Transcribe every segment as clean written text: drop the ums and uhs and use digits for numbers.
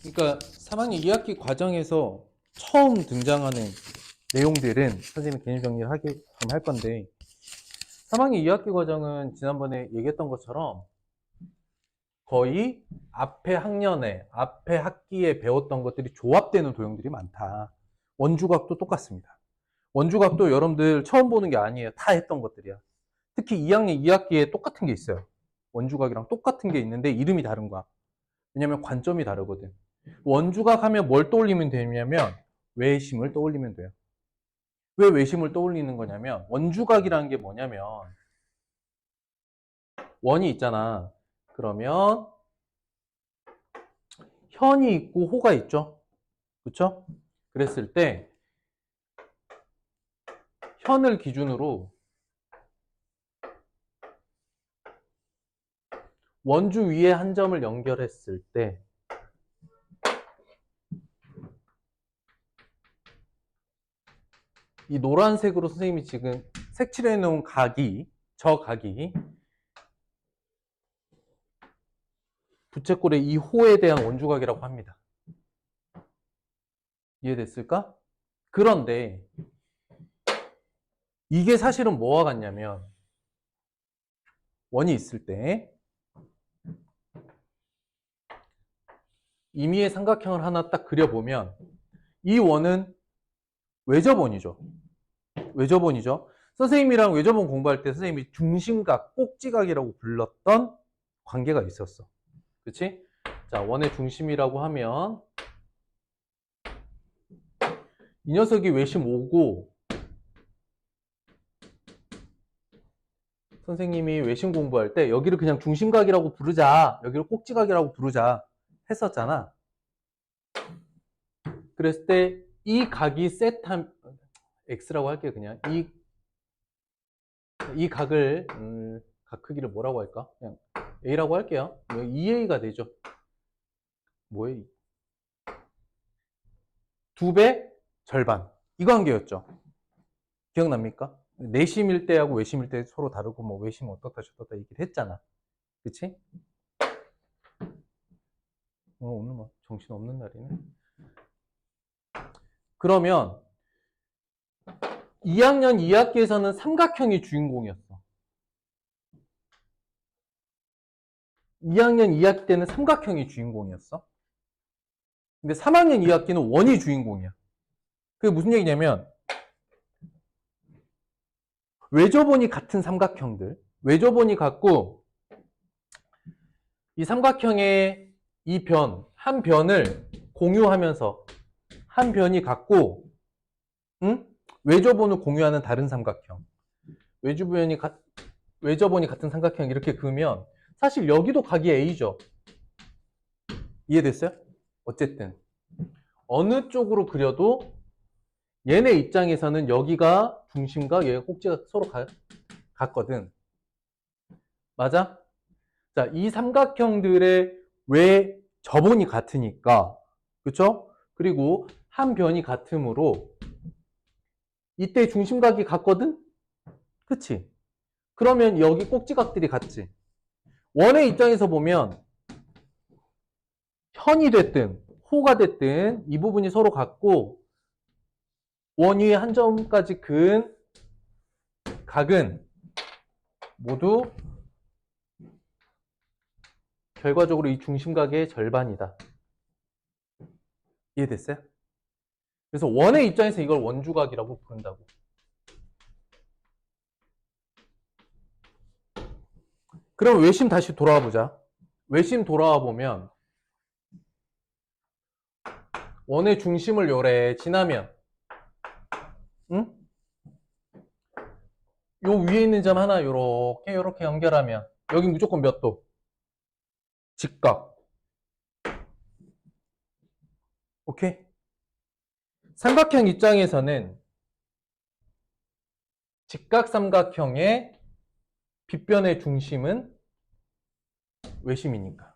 그러니까 3학년 2학기 과정에서 처음 등장하는 내용들은 선생님이 개념 정리를 할 건데 3학년 2학기 과정은 지난번에 얘기했던 것처럼 거의 앞에 학년에, 앞에 학기에 배웠던 것들이 조합되는 도형들이 많다. 원주각도 똑같습니다. 원주각도 여러분들 처음 보는 게 아니에요. 다 했던 것들이야. 특히 2학년 2학기에 똑같은 게 있어요. 원주각이랑 똑같은 게 있는데 이름이 다른 거야. 왜냐면 관점이 다르거든. 원주각 하면 뭘 떠올리면 되냐면 외심을 떠올리면 돼요. 왜 외심을 떠올리는 거냐면 원주각이라는 게 뭐냐면 원이 있잖아. 그러면 현이 있고 호가 있죠. 그렇죠? 그랬을 때 현을 기준으로 원주 위에 한 점을 연결했을 때 이 노란색으로 선생님이 지금 색칠해 놓은 각이, 저 각이 부채꼴의 이 호에 대한 원주각이라고 합니다. 이해됐을까? 그런데 이게 사실은 뭐와 같냐면 원이 있을 때 임의의 삼각형을 하나 딱 그려보면 이 원은 외접원이죠. 외접원이죠. 선생님이랑 외접원 공부할 때 선생님이 중심각, 꼭지각이라고 불렀던 관계가 있었어. 그치? 자, 원의 중심이라고 하면 이 녀석이 외심 5고 선생님이 외심 공부할 때 여기를 그냥 중심각이라고 부르자, 여기를 꼭지각이라고 부르자 했었잖아. 그랬을 때 이 각이 세트한 x라고 할게요. 그냥 이 각을 각 크기를 뭐라고 할까? 그냥 a라고 할게요. 2a가 되죠. 뭐에 2배 절반 이 관계였죠. 기억납니까? 내심일 때하고 외심일 때 서로 다르고 뭐 외심 어떻다 저떻다 얘기를 했잖아. 그치? 오늘 뭐 정신 없는 날이네. 그러면 2학년 2학기에서는 삼각형이 주인공이었어. 2학년 2학기 때는 삼각형이 주인공이었어. 근데 3학년 2학기는 원이 주인공이야. 그게 무슨 얘기냐면 외접원이 같은 삼각형들, 외접원이 같고 이 삼각형의 이 변, 한 변을 공유하면서 한 변이 같고 외접원을 공유하는 다른 삼각형, 외접원이 같은 삼각형 이렇게 그으면 사실 여기도 각이 A죠. 이해됐어요? 어쨌든 어느 쪽으로 그려도 얘네 입장에서는 여기가 중심과 얘가 꼭지가 서로 같거든. 맞아? 자, 이 삼각형들의 왜 저본이 같으니까, 그쵸? 그리고 한 변이 같으므로 이때 중심각이 같거든? 그치? 그러면 여기 꼭지각들이 같지? 원의 입장에서 보면 현이 됐든 호가 됐든 이 부분이 서로 같고 원 위에 한 점까지 그은 각은 모두 결과적으로 이 중심각의 절반이다. 이해됐어요? 그래서 원의 입장에서 이걸 원주각이라고 부른다고. 그럼 외심 다시 돌아와 보자. 외심 돌아와 보면 원의 중심을 요래 지나면 응? 요 위에 있는 점 하나 요렇게 연결하면 여기 무조건 몇 도? 직각. 오케이? 삼각형 입장에서는 직각삼각형의 빗변의 중심은 외심이니까.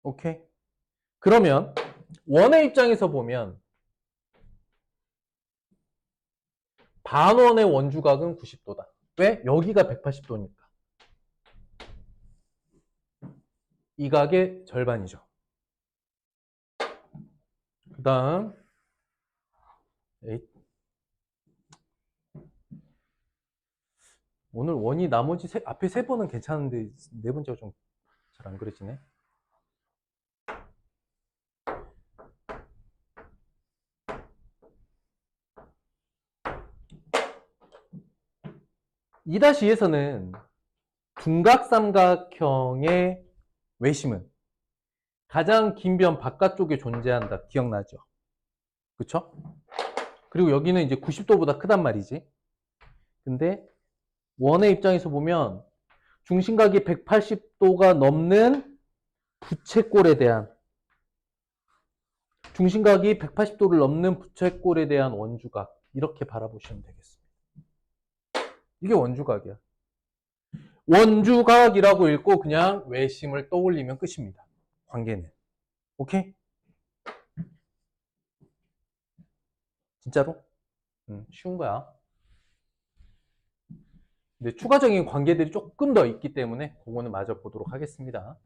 오케이? 그러면 원의 입장에서 보면 반원의 원주각은 90도다. 왜? 여기가 180도니까. 이 각의 절반이죠. 그 다음 오늘 원이 나머지 앞에 세 번은 괜찮은데 네 번째가 좀 잘 안 그려지네. (2-2에서는) 둔각삼각형의 외심은 가장 긴 변 바깥쪽에 존재한다. 기억나죠? 그쵸? 그리고 여기는 이제 90도보다 크단 말이지. 근데 원의 입장에서 보면 중심각이 180도가 넘는 부채꼴에 대한 중심각이 180도를 넘는 부채꼴에 대한 원주각 이렇게 바라보시면 되겠습니다. 이게 원주각이야. 원주각이라고 읽고 그냥 외심을 떠올리면 끝입니다. 관계는. 오케이? 진짜로? 쉬운 거야. 근데 추가적인 관계들이 조금 더 있기 때문에 그거는 마저 보도록 하겠습니다.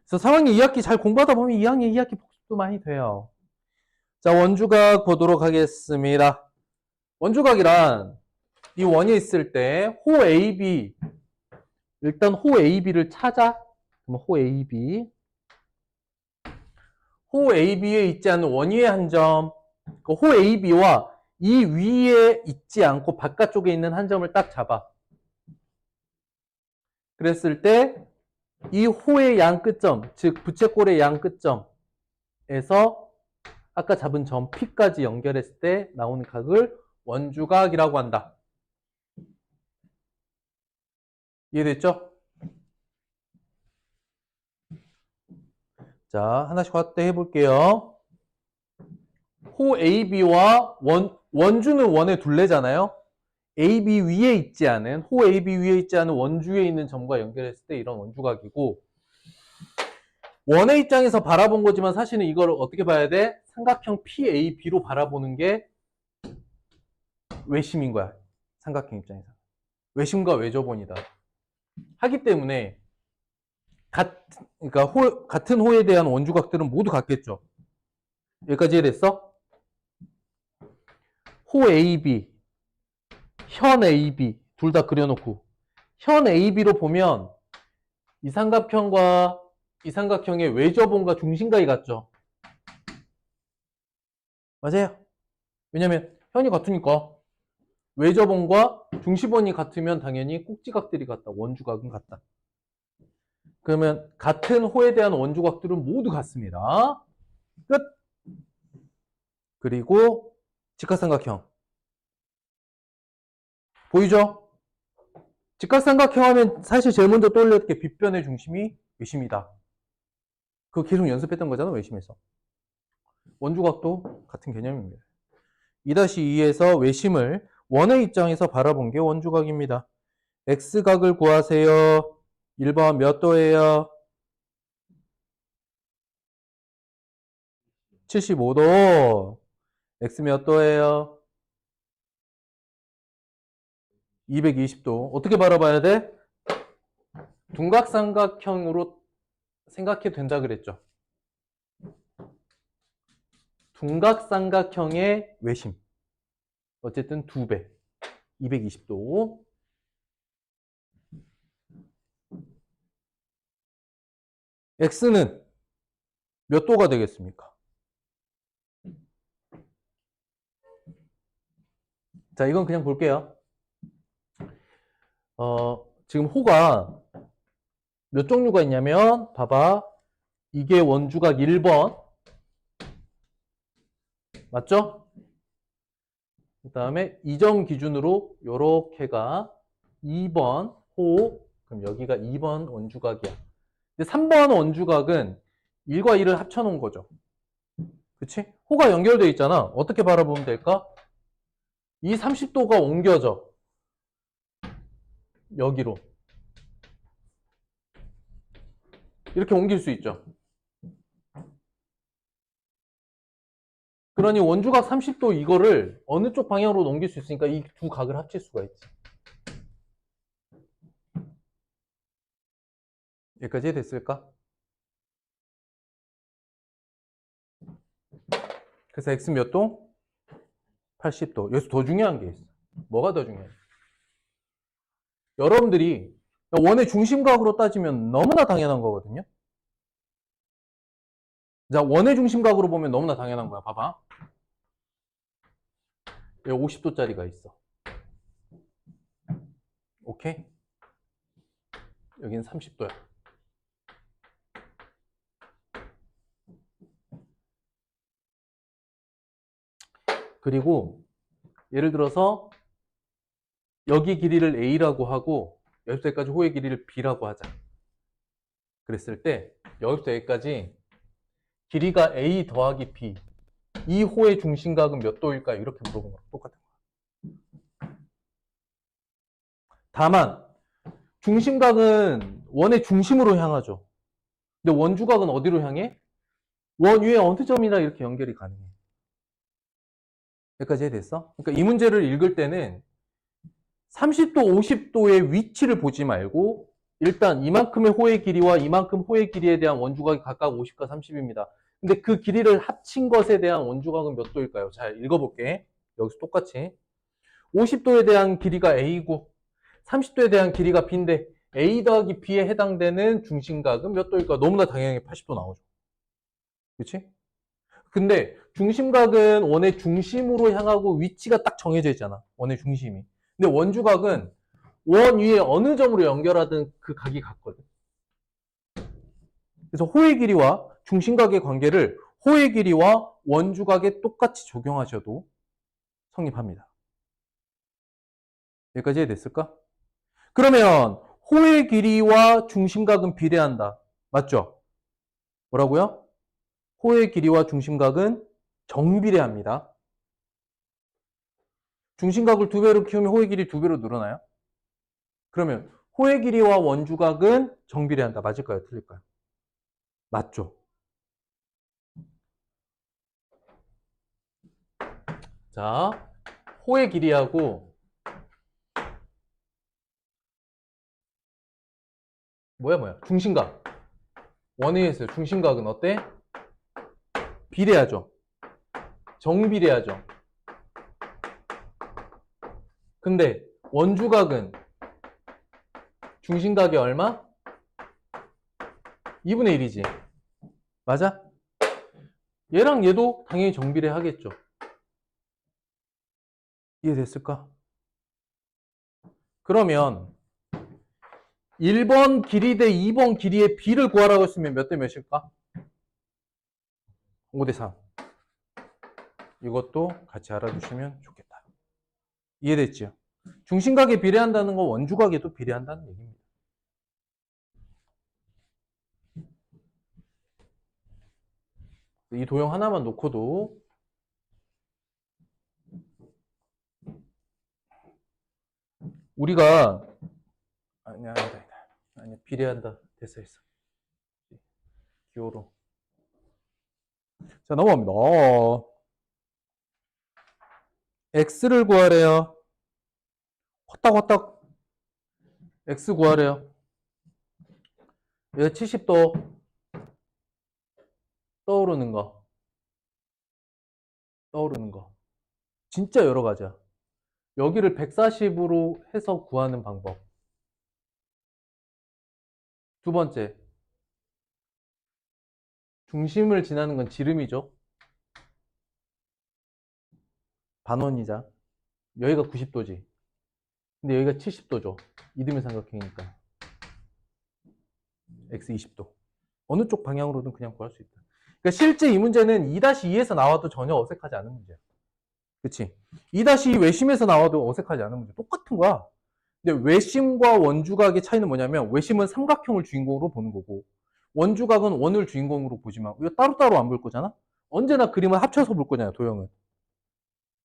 그래서 3학년 2학기 잘 공부하다 보면 2학년 2학기 복습도 많이 돼요. 자, 원주각 보도록 하겠습니다. 원주각이란 이 원이 있을 때 호 AB, 일단 호 AB를 찾아. 그럼 호 AB, 호 AB에 있지 않은 원위의 한 점, 그 호 AB와 이 위에 있지 않고 바깥쪽에 있는 한 점을 딱 잡아. 그랬을 때 이 호의 양 끝점, 즉 부채꼴의 양 끝점에서 아까 잡은 점 P까지 연결했을 때 나오는 각을 원주각이라고 한다. 이해됐죠? 자, 하나씩 확대해 볼게요. 호 AB와 원주는 원의 둘레잖아요. AB 위에 있지 않은, 호 AB 위에 있지 않은 원주에 있는 점과 연결했을 때 이런 원주각이고, 원의 입장에서 바라본 거지만 사실은 이걸 어떻게 봐야 돼? 삼각형 PAB로 바라보는 게 외심인 거야. 삼각형 입장에서. 외심과 외접원이다. 하기 때문에 그러니까 같은 호에 대한 원주각들은 모두 같겠죠. 여기까지 이해됐어? 호 AB, 현 AB 둘 다 그려놓고 현 AB로 보면 이 삼각형과 이 삼각형의 외접원과 중심각이 같죠. 맞아요. 왜냐면 현이 같으니까 외접원과 중심원이 같으면 당연히 꼭지각들이 같다. 원주각은 같다. 그러면 같은 호에 대한 원주각들은 모두 같습니다. 끝. 그리고 직각삼각형 보이죠? 직각삼각형 하면 사실 제일 먼저 떠올렸던 게 빗변의 중심이 외심이다. 그거 계속 연습했던 거잖아, 외심에서. 원주각도 같은 개념입니다. 2-2에서 외심을 원의 입장에서 바라본 게 원주각입니다. x각을 구하세요. 1번 몇 도예요? 75도. x 몇 도예요? 220도. 어떻게 바라봐야 돼? 둔각삼각형으로 생각해도 된다 그랬죠. 둔각삼각형의 외심. 어쨌든 2배. 220도. x는 몇 도가 되겠습니까? 자, 이건 그냥 볼게요. 지금 호가 몇 종류가 있냐면, 봐봐. 이게 원주각 1번. 맞죠? 그 다음에 이 점 기준으로 요렇게가 2번 호. 그럼 여기가 2번 원주각이야. 근데 3번 원주각은 1과 1을 합쳐놓은 거죠. 그치? 호가 연결되어 있잖아. 어떻게 바라보면 될까? 이 30도가 옮겨져. 여기로. 이렇게 옮길 수 있죠. 그러니 원주각 30도 이거를 어느 쪽 방향으로 옮길 수 있으니까 이 두 각을 합칠 수가 있지. 여기까지 됐을까? 그래서 x 몇 도? 80도. 여기서 더 중요한 게 있어. 뭐가 더 중요해? 여러분들이 원의 중심각으로 따지면 너무나 당연한 거거든요. 자, 원의 중심각으로 보면 너무나 당연한 거야. 봐봐. 여기 50도짜리가 있어. 오케이? 여기는 30도야. 그리고 예를 들어서 여기 길이를 A라고 하고 여기부터 여기까지 호의 길이를 B라고 하자. 그랬을 때 여기부터 여기까지 길이가 A 더하기 B, 이 호의 중심각은 몇 도일까요? 이렇게 물어본 거랑 똑같은 거야. 다만 중심각은 원의 중심으로 향하죠. 근데 원주각은 어디로 향해? 원 위에 어느 점이나 이렇게 연결이 가능해. 여기까지 이해됐어? 그러니까 이 문제를 읽을 때는 30도, 50도의 위치를 보지 말고 일단 이만큼의 호의 길이와 이만큼 호의 길이에 대한 원주각이 각각 50과 30입니다. 근데 그 길이를 합친 것에 대한 원주각은 몇 도일까요? 잘 읽어볼게. 여기서 똑같이 50도에 대한 길이가 A고 30도에 대한 길이가 B인데 A 더하기 B에 해당되는 중심각은 몇 도일까요? 너무나 당연히 80도 나오죠. 그렇지? 근데 중심각은 원의 중심으로 향하고 위치가 딱 정해져 있잖아. 원의 중심이. 근데 원주각은 원 위에 어느 점으로 연결하든 그 각이 같거든. 그래서 호의 길이와 중심각의 관계를 호의 길이와 원주각에 똑같이 적용하셔도 성립합니다. 여기까지 이해됐을까? 그러면 호의 길이와 중심각은 비례한다. 맞죠? 뭐라고요? 호의 길이와 중심각은 정비례합니다. 중심각을 2배로 키우면 호의 길이 2배로 늘어나요? 그러면 호의 길이와 원주각은 정비례한다. 맞을까요? 틀릴까요? 맞죠? 자, 호의 길이하고 중심각. 원에 의해서 중심각은 어때? 비례하죠. 정비례하죠. 근데 원주각은 중심각이 얼마? 2분의 1이지. 맞아? 얘랑 얘도 당연히 정비례 하겠죠. 이해됐을까? 그러면 1번 길이 대 2번 길이의 B를 구하라고 했으면 몇 대 몇일까? 5대 3. 이것도 같이 알아두시면 좋겠다. 이해됐죠? 중심각에 비례한다는 건 원주각에도 비례한다는 얘기입니다. 이 도형 하나만 놓고도 우리가 아니야 비례한다. 됐어. 기호로. 자, 넘어갑니다. x를 구하래요. 호딱호딱 x 구하래요. 얘 70도 떠오르는 거. 진짜 여러 가지야. 여기를 140으로 해서 구하는 방법. 두 번째, 중심을 지나는 건 지름이죠. 반원이자. 여기가 90도지. 근데 여기가 70도죠. 이등변 삼각형이니까. x 20도. 어느 쪽 방향으로든 그냥 구할 수 있다. 그러니까 실제 이 문제는 2-2에서 나와도 전혀 어색하지 않은 문제야. 그치? 2-2 외심에서 나와도 어색하지 않은 문제. 똑같은 거야. 근데 외심과 원주각의 차이는 뭐냐면 외심은 삼각형을 주인공으로 보는 거고 원주각은 원을 주인공으로 보지만 이거 따로따로 안 볼 거잖아? 언제나 그림을 합쳐서 볼 거잖아요, 도형은.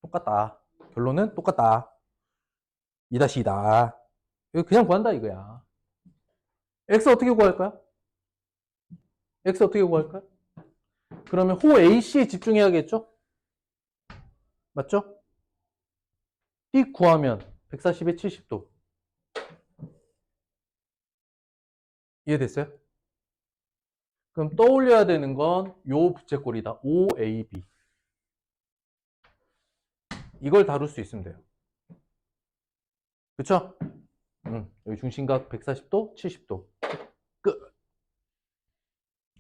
똑같다. 결론은 똑같다. 2-2다. 이거 그냥 구한다 이거야. x 어떻게 구할까요? 그러면 호 AC에 집중해야겠죠? 맞죠? 이 구하면 140에 70도. 이해됐어요? 그럼 떠올려야 되는 건 요 부채꼴이다. OAB. 이걸 다룰 수 있으면 돼요. 그쵸? 여기 중심각 140도, 70도. 끝.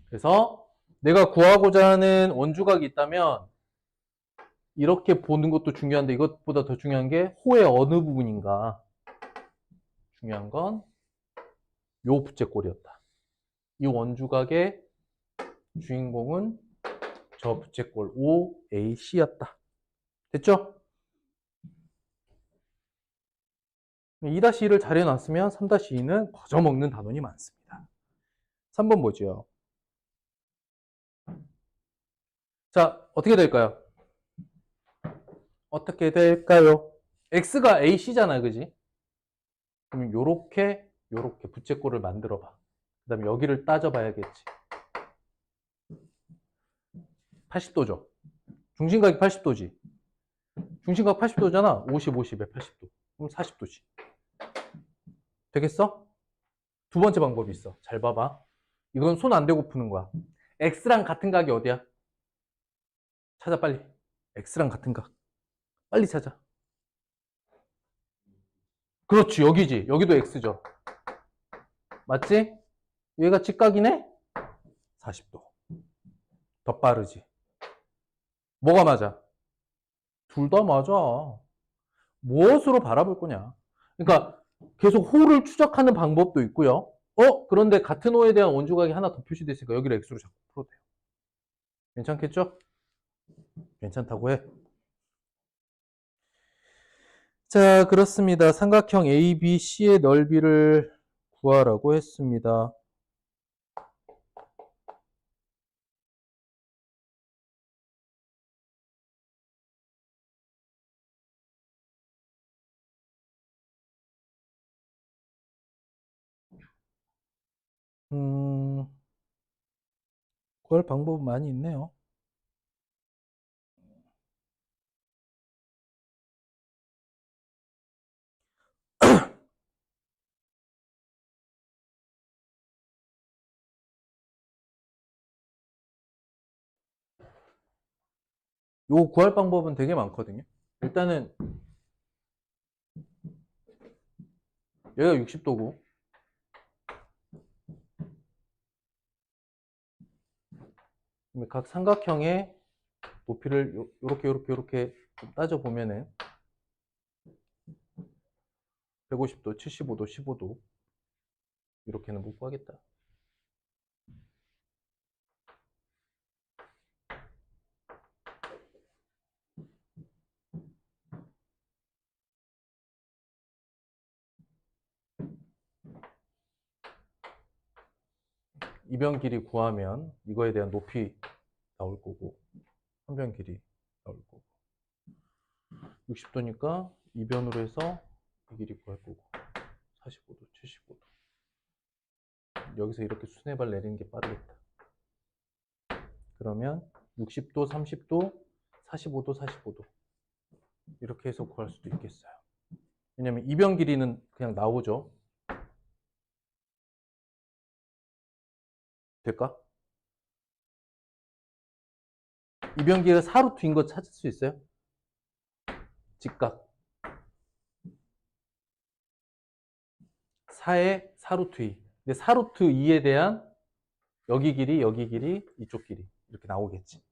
그래서 내가 구하고자 하는 원주각이 있다면 이렇게 보는 것도 중요한데 이것보다 더 중요한 게 호의 어느 부분인가. 중요한 건 요 부채꼴이었다. 이 원주각의 주인공은 저 부채꼴 OAC였다. 됐죠? 2-2를 잘 해놨으면 3-2는 거저먹는 단원이 많습니다. 3번 보죠. 자, 어떻게 될까요? 어떻게 될까요? X가 AC잖아, 그지? 그럼 요렇게 부채꼴을 만들어봐. 그 다음에 여기를 따져봐야겠지. 80도죠. 중심각이 80도지. 중심각 80도잖아. 50, 50에 80도. 그럼 40도지. 되겠어? 두 번째 방법이 있어. 잘 봐봐. 이건 손 안 대고 푸는 거야. X랑 같은 각이 어디야? 찾아 빨리. X랑 같은 각. 빨리 찾아. 그렇지. 여기지. 여기도 X죠. 맞지? 얘가 직각이네? 40도. 더 빠르지. 뭐가 맞아? 둘 다 맞아. 무엇으로 바라볼 거냐? 그러니까 계속 호를 추적하는 방법도 있고요. 그런데 같은 호에 대한 원주각이 하나 더 표시되어 있으니까 여기를 X로 자꾸 풀어도 돼요. 괜찮겠죠? 괜찮다고 해. 자, 그렇습니다. 삼각형 ABC의 넓이를 구하라고 했습니다. 구할 방법은 많이 있네요. 요 구할 방법은 되게 많거든요. 일단은 얘가 60도고 각 삼각형의 높이를 요렇게 좀 따져보면은 150도, 75도, 15도 이렇게는 못 구하겠다. 이변 길이 구하면 이거에 대한 높이 나올 거고 한 변 길이 나올 거고 60도니까 이변으로 해서 이 길이 구할 거고 45도, 75도 여기서 이렇게 수네발 내리는 게 빠르겠다. 그러면 60도, 30도, 45도, 45도 이렇게 해서 구할 수도 있겠어요. 왜냐면 이변 길이는 그냥 나오죠. 될까? 이변 길이가 4루트인 거 찾을 수 있어요? 직각 4의 4루트 2 근데 4루트 2에 대한 여기 길이, 이쪽 길이 이렇게 나오겠지.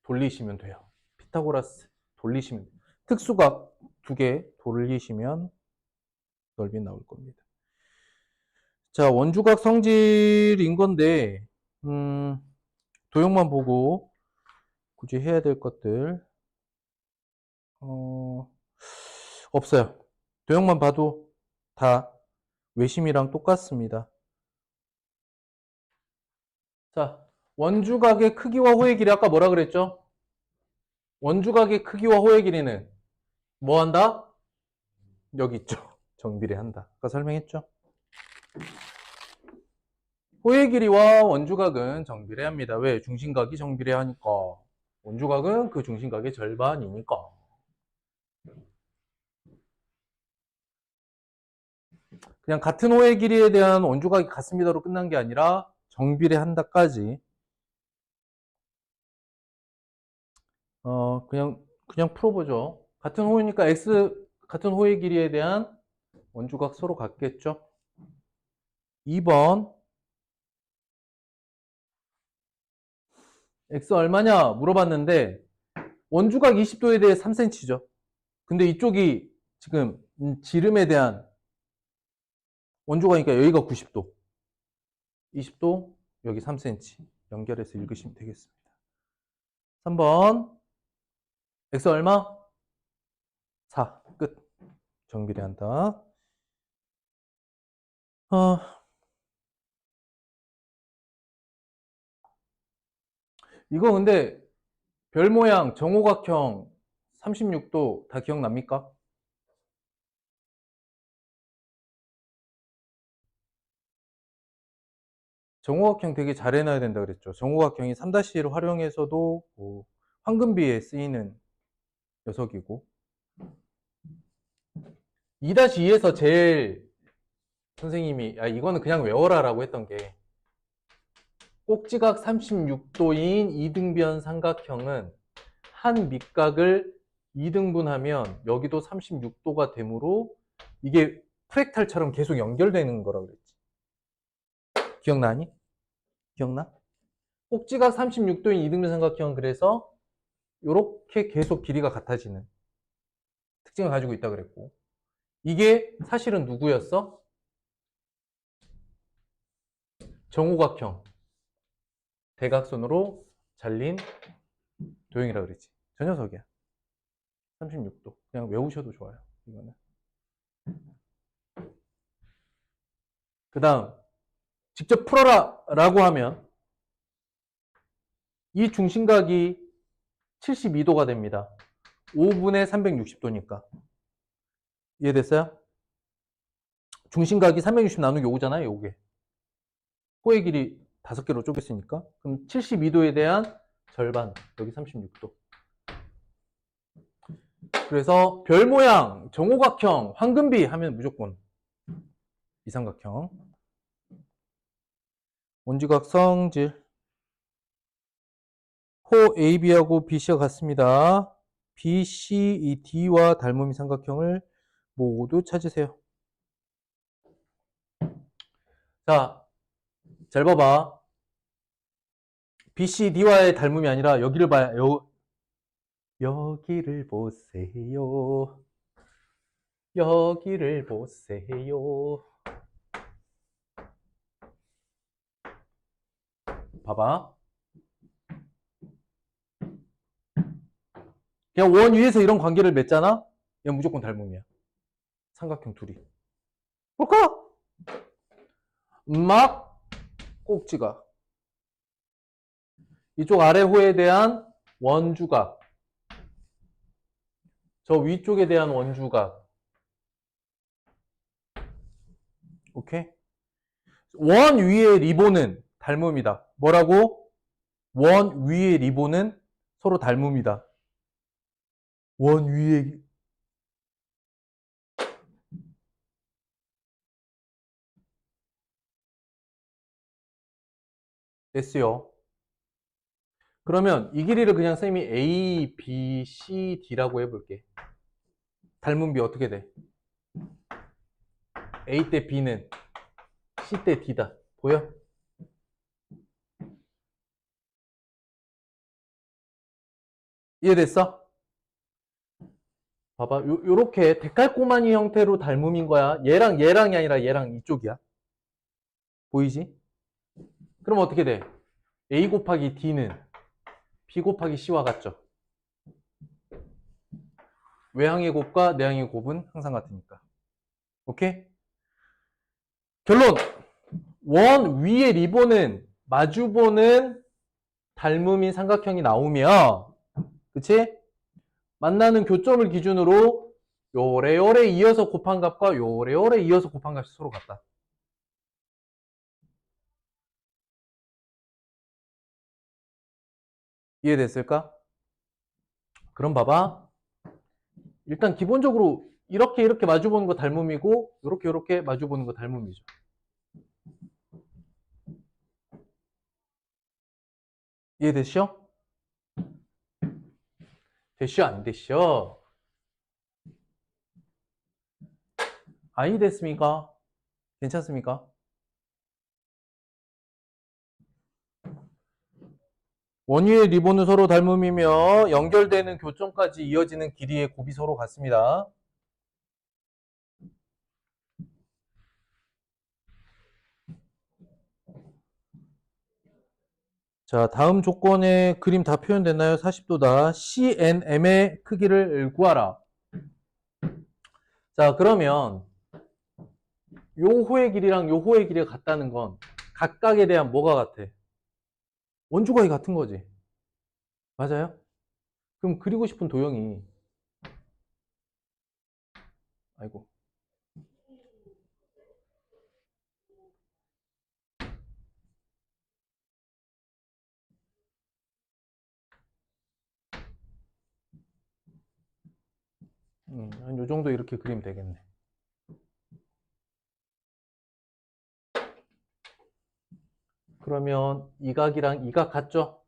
돌리시면 돼요. 피타고라스 돌리시면 돼요. 특수각 두 개 돌리시면 넓이 나올 겁니다. 자, 원주각 성질인 건데 도형만 보고 굳이 해야 될 것들 없어요. 도형만 봐도 다 외심이랑 똑같습니다. 자, 원주각의 크기와 호의 길이 아까 뭐라 그랬죠? 원주각의 크기와 호의 길이는 뭐 한다? 여기 있죠. 정비례 한다. 아까 설명했죠? 호의 길이와 원주각은 정비례합니다. 왜? 중심각이 정비례하니까. 원주각은 그 중심각의 절반이니까. 그냥 같은 호의 길이에 대한 원주각이 같습니다로 끝난 게 아니라 정비례한다까지. 그냥 풀어보죠. 같은 호이니까 같은 호의 길이에 대한 원주각 서로 같겠죠. 2번 x 얼마냐 물어봤는데 원주각 20도에 대해 3cm죠. 근데 이쪽이 지금 지름에 대한 원주각이니까 여기가 90도, 20도, 여기 3cm 연결해서 읽으시면 되겠습니다. 3번 x 얼마? 4. 끝. 정비례한다. 이거 근데 별 모양 정오각형 36도 다 기억납니까? 정오각형 되게 잘 해놔야 된다 그랬죠. 정오각형이 3-1을 활용해서도 황금비에 쓰이는 녀석이고 2-2에서 제일 선생님이 이거는 그냥 외워라 라고 했던 게 꼭지각 36도인 이등변 삼각형은 한 밑각을 2등분하면 여기도 36도가 되므로 이게 프랙탈처럼 계속 연결되는 거라고 그랬지. 기억나니? 기억나? 꼭지각 36도인 이등변 삼각형은 그래서 이렇게 계속 길이가 같아지는 특징을 가지고 있다 그랬고 이게 사실은 누구였어? 정오각형 대각선으로 잘린 도형이라고 그랬지. 저 녀석이야. 36도. 그냥 외우셔도 좋아요. 이거는. 그 다음 직접 풀어라 라고 하면 이 중심각이 72도가 됩니다. 5분의 360도니까. 이해됐어요? 중심각이 360 나누기 5잖아요. 요게. 호의 길이 5개로 쪼갰으니까. 그럼 72도에 대한 절반. 여기 36도. 그래서 별 모양, 정오각형, 황금비 하면 무조건 이삼각형. 원주각 성질. 호 AB하고 BC가 같습니다. BC 이 D와 닮음이 삼각형을 모두 찾으세요. 자, 잘 봐봐. BC D와의 닮음이 아니라 여기를 봐야 여기를 보세요. 여기를 보세요. 봐봐. 그냥 원 위에서 이런 관계를 맺잖아? 얘 무조건 닮음이야. 삼각형 둘이. 볼까? 막 꼭지각. 이쪽 아래 호에 대한 원주각. 저 위쪽에 대한 원주각. 오케이? 원 위의 리본은 닮음이다. 뭐라고? 원 위의 리본은 서로 닮음이다. 원 위의 됐어요. 그러면 이 길이를 그냥 쌤이 A, B, C, D라고 해볼게. 닮은 비 어떻게 돼? A 때 B는 C 때 D다. 보여? 이해됐어? 봐봐. 요렇게 데칼코마니 형태로 닮음인 거야. 얘랑이 아니라 얘랑 이쪽이야. 보이지? 그럼 어떻게 돼? A 곱하기 D는 B 곱하기 C와 같죠? 외항의 곱과 내항의 곱은 항상 같으니까. 오케이? 결론! 원 위의 리본은 마주보는 닮음인 삼각형이 나오면 그치? 만나는 교점을 기준으로 요래요래 이어서 곱한 값과 요래요래 이어서 곱한 값이 서로 같다. 이해됐을까? 그럼 봐봐. 일단 기본적으로 이렇게 이렇게 마주보는 거 닮음이고 이렇게 이렇게 마주보는 거 닮음이죠. 이해되시죠? 되시오 안 되시오? 아니 됐습니까? 괜찮습니까? 원위의 리본은 서로 닮음이며 연결되는 교점까지 이어지는 길이의 곱이 서로 같습니다. 자, 다음 조건에 그림 다 표현됐나요? 40도다. CNM의 크기를 구하라. 자, 그러면 요 호의 길이랑 요 호의 길이가 같다는 건 각각에 대한 뭐가 같아? 원주각이 같은 거지. 맞아요? 그럼 그리고 싶은 도형이 아이고 한 요 정도 이렇게 그리면 되겠네. 그러면 이 각이랑 이 각 같죠?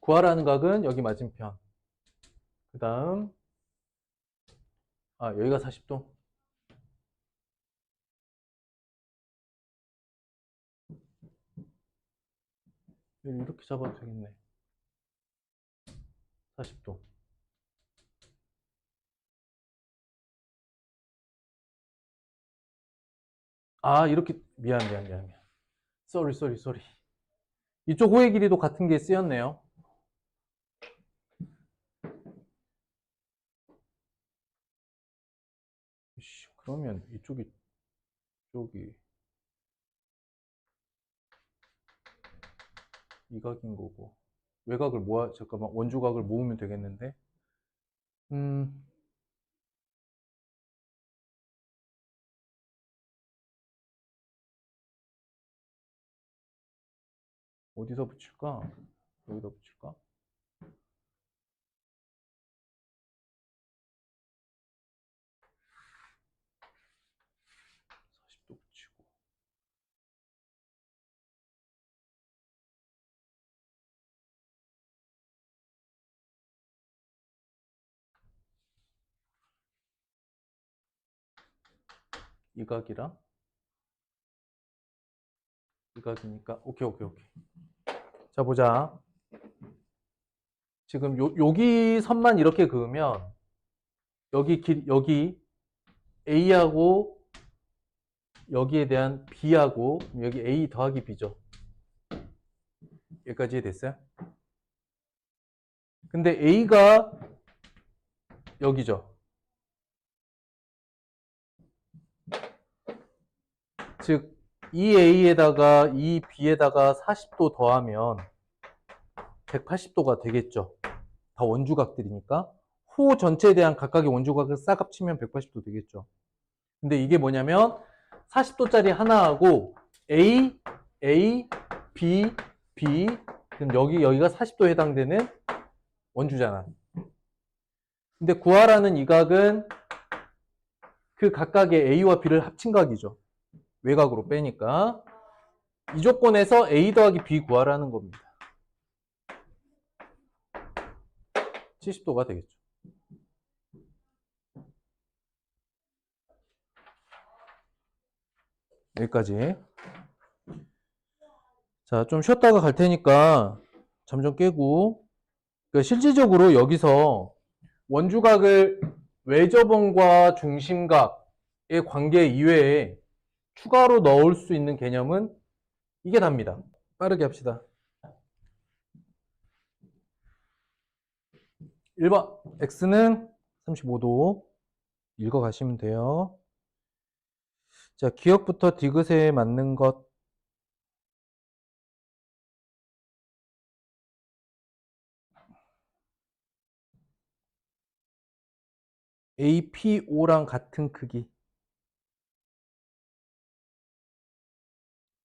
구하라는 각은 여기 맞은편. 그 다음 여기가 40도. 이렇게 잡아도 되겠네. 40도. 이렇게 미안. 쏘리. 이쪽 호의 길이도 같은 게 쓰였네요. 그러면 이쪽이 이 각인 거고 외곽을 잠깐만 원주각을 모으면 되겠는데 음 어디서 붙일까? 여기다 붙일까? 40도 붙이고 이 각이랑 이 각이니까 오케이. 자 보자. 지금 여기 선만 이렇게 그으면 여기 A하고 여기에 대한 B하고 여기 A 더하기 B죠. 여기까지 됐어요? 근데 A가 여기죠. 즉, 이 A에다가 이 B에다가 40도 더하면 180도가 되겠죠. 다 원주각들이니까. 호 전체에 대한 각각의 원주각을 싹 합치면 180도 되겠죠. 근데 이게 뭐냐면 40도짜리 하나하고 A, B, 그럼 여기가 40도에 해당되는 원주잖아. 근데 구하라는 이 각은 그 각각의 A와 B를 합친 각이죠. 외곽으로 빼니까. 이 조건에서 A 더하기 B 구하라는 겁니다. 70도가 되겠죠. 여기까지. 자, 좀 쉬었다가 갈 테니까 잠 좀 깨고. 그러니까 실질적으로 여기서 원주각을 외접원과 중심각의 관계 이외에 추가로 넣을 수 있는 개념은 이게 답니다. 빠르게 합시다. 1번 x는 35도 읽어 가시면 돼요. 자, 기억부터 디귿에 맞는 것. APO랑 같은 크기.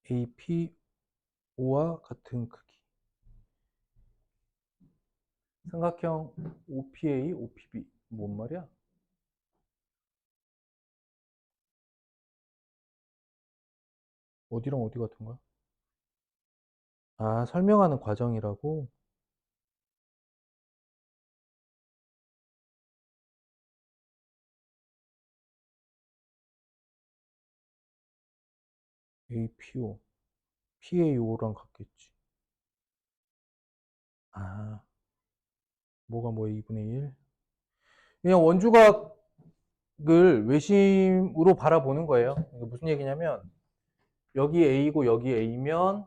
APO와 같은 크기. 삼각형 OPA, OPB. 뭔 말이야? 어디랑 어디 같은 거야? 아, 설명하는 과정이라고? APO, PAO랑 같겠지. 아, 뭐가 뭐 2분의 1? 그냥 원주각을 외심으로 바라보는 거예요. 이거 무슨 얘기냐면, 여기 A고 여기 A면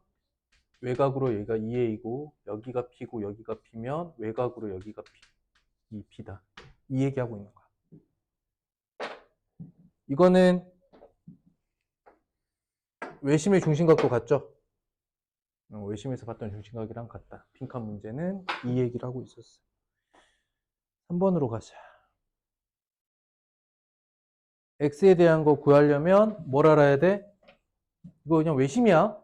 외곽으로 여기가 2A고, 여기가 P고 여기가 P면 외곽으로 여기가 P, 이 P다. 이 얘기하고 있는 거야. 이거는 외심의 중심각도 같죠? 외심에서 봤던 중심각이랑 같다. 빈칸 문제는 이 얘기를 하고 있었어. 3번으로 가자. X에 대한 거 구하려면 뭘 알아야 돼? 이거 그냥 외심이야.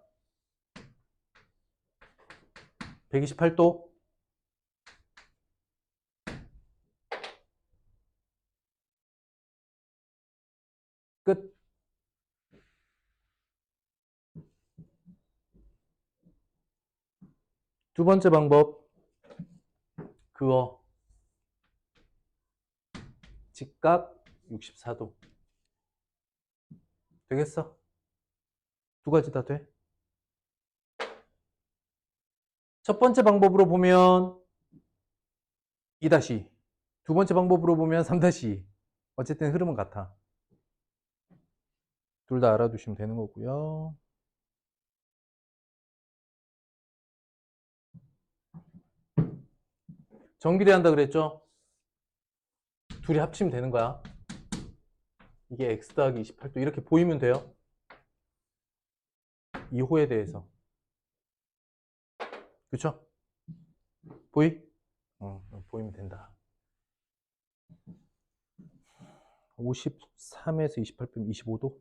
128도. 끝. 두 번째 방법. 그거. 직각 64도. 되겠어? 두 가지 다 돼. 첫 번째 방법으로 보면 2-2. 두 번째 방법으로 보면 3-2. 어쨌든 흐름은 같아. 둘 다 알아두시면 되는 거고요. 정비례한다 그랬죠? 둘이 합치면 되는 거야. 이게 x 더하기 28도 이렇게 보이면 돼요. 이 호에 대해서. 그쵸? 보이? 보이면 된다. 53에서 28 빼면 25도?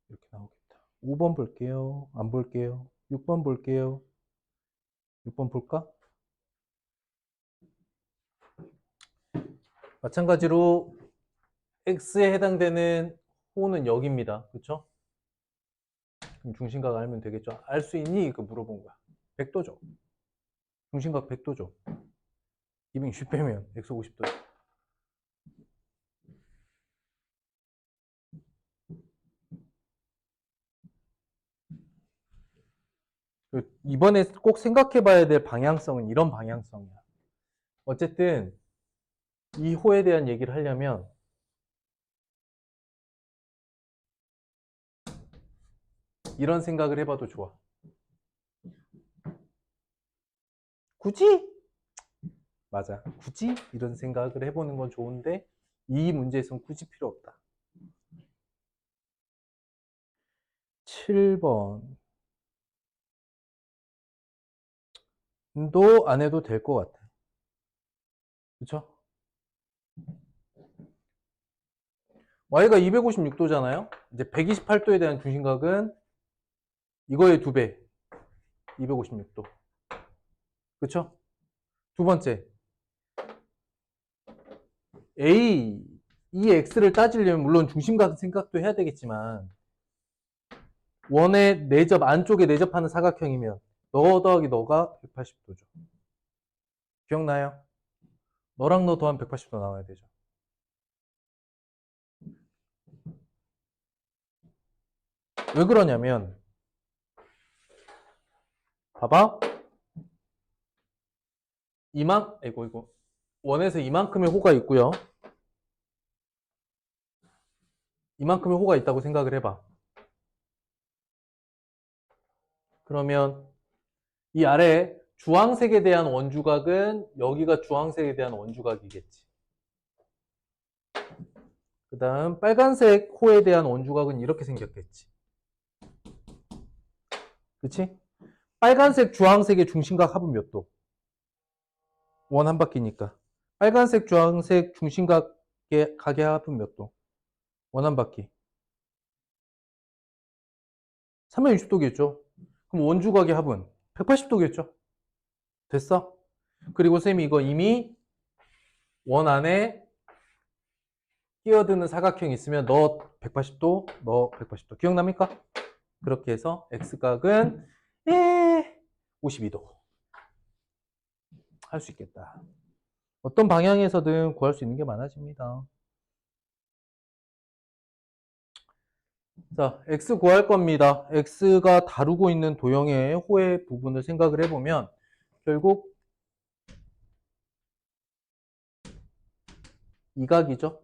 이렇게 나오겠다. 5번 볼게요. 안 볼게요. 6번 볼게요. 6번 볼까? 마찬가지로 x에 해당되는 호는 여기입니다. 그쵸? 그럼 중심각 알면 되겠죠? 알 수 있니? 그 물어본 거야. 100도죠. 중심각 100도죠. 260 빼면 x 50도죠. 이번에 꼭 생각해 봐야 될 방향성은 이런 방향성이야. 어쨌든 이 호에 대한 얘기를 하려면 이런 생각을 해봐도 좋아. 굳이? 맞아. 굳이? 이런 생각을 해보는 건 좋은데 이 문제에선 굳이 필요 없다. 7번도 안 해도 될 것 같아. 그쵸? y가 256도잖아요. 이제 128도에 대한 중심각은 이거의 2배. 256도. 그쵸? 두 번째. A, 이 x를 따지려면 물론 중심각 생각도 해야 되겠지만 원의 내접, 안쪽에 내접하는 사각형이면 너 더하기 너가 180도죠. 기억나요? 너랑 너 더하면 180도 나와야 되죠. 왜 그러냐면 봐봐. 이거 원에서 이만큼의 호가 있고요. 이만큼의 호가 있다고 생각을 해봐. 그러면 이 아래 주황색에 대한 원주각은 여기가 주황색에 대한 원주각이겠지. 그 다음 빨간색 호에 대한 원주각은 이렇게 생겼겠지. 그치? 빨간색, 주황색의 중심각 합은 몇 도? 원 한 바퀴니까. 빨간색, 주황색 중심각의 각의 합은 몇 도? 원 한 바퀴. 360도겠죠? 그럼 원주각의 합은 180도겠죠? 됐어? 그리고 쌤이 이거 이미 원 안에 끼어드는 사각형이 있으면 너 180도, 너 180도. 기억납니까? 그렇게 해서 X각은 52도 할 수 있겠다. 어떤 방향에서든 구할 수 있는 게 많아집니다. 자, X 구할 겁니다. X가 다루고 있는 도형의 호의 부분을 생각을 해보면 결국 이 각이죠.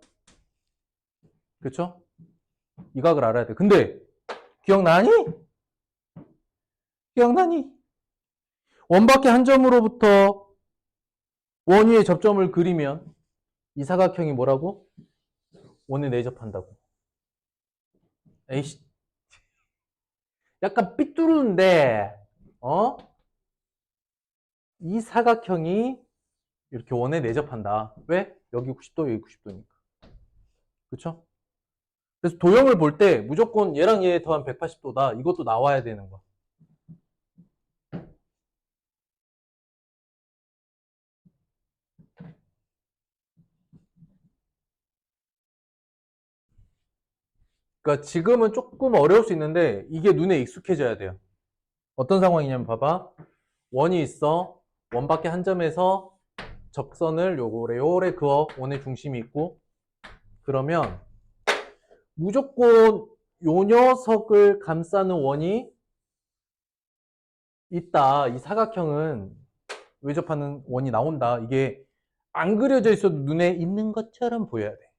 그렇죠? 이 각을 알아야 돼. 근데 기억나니? 기억나니? 원밖에 한 점으로부터 원 위에 접점을 그리면 이 사각형이 뭐라고? 원에 내접한다고. 에이씨. 약간 삐뚤은데, 이 사각형이 이렇게 원에 내접한다. 왜? 여기 90도, 여기 90도니까. 그쵸? 그래서 도형을 볼 때 무조건 얘랑 얘 더한 180도다. 이것도 나와야 되는 거야. 그러니까 지금은 조금 어려울 수 있는데 이게 눈에 익숙해져야 돼요. 어떤 상황이냐면 봐봐. 원이 있어. 원 밖에 한 점에서 접선을 요래 그어. 원의 중심이 있고. 그러면 무조건 요 녀석을 감싸는 원이 있다. 이 사각형은 외접하는 원이 나온다. 이게 안 그려져 있어도 눈에 있는 것처럼 보여야 돼.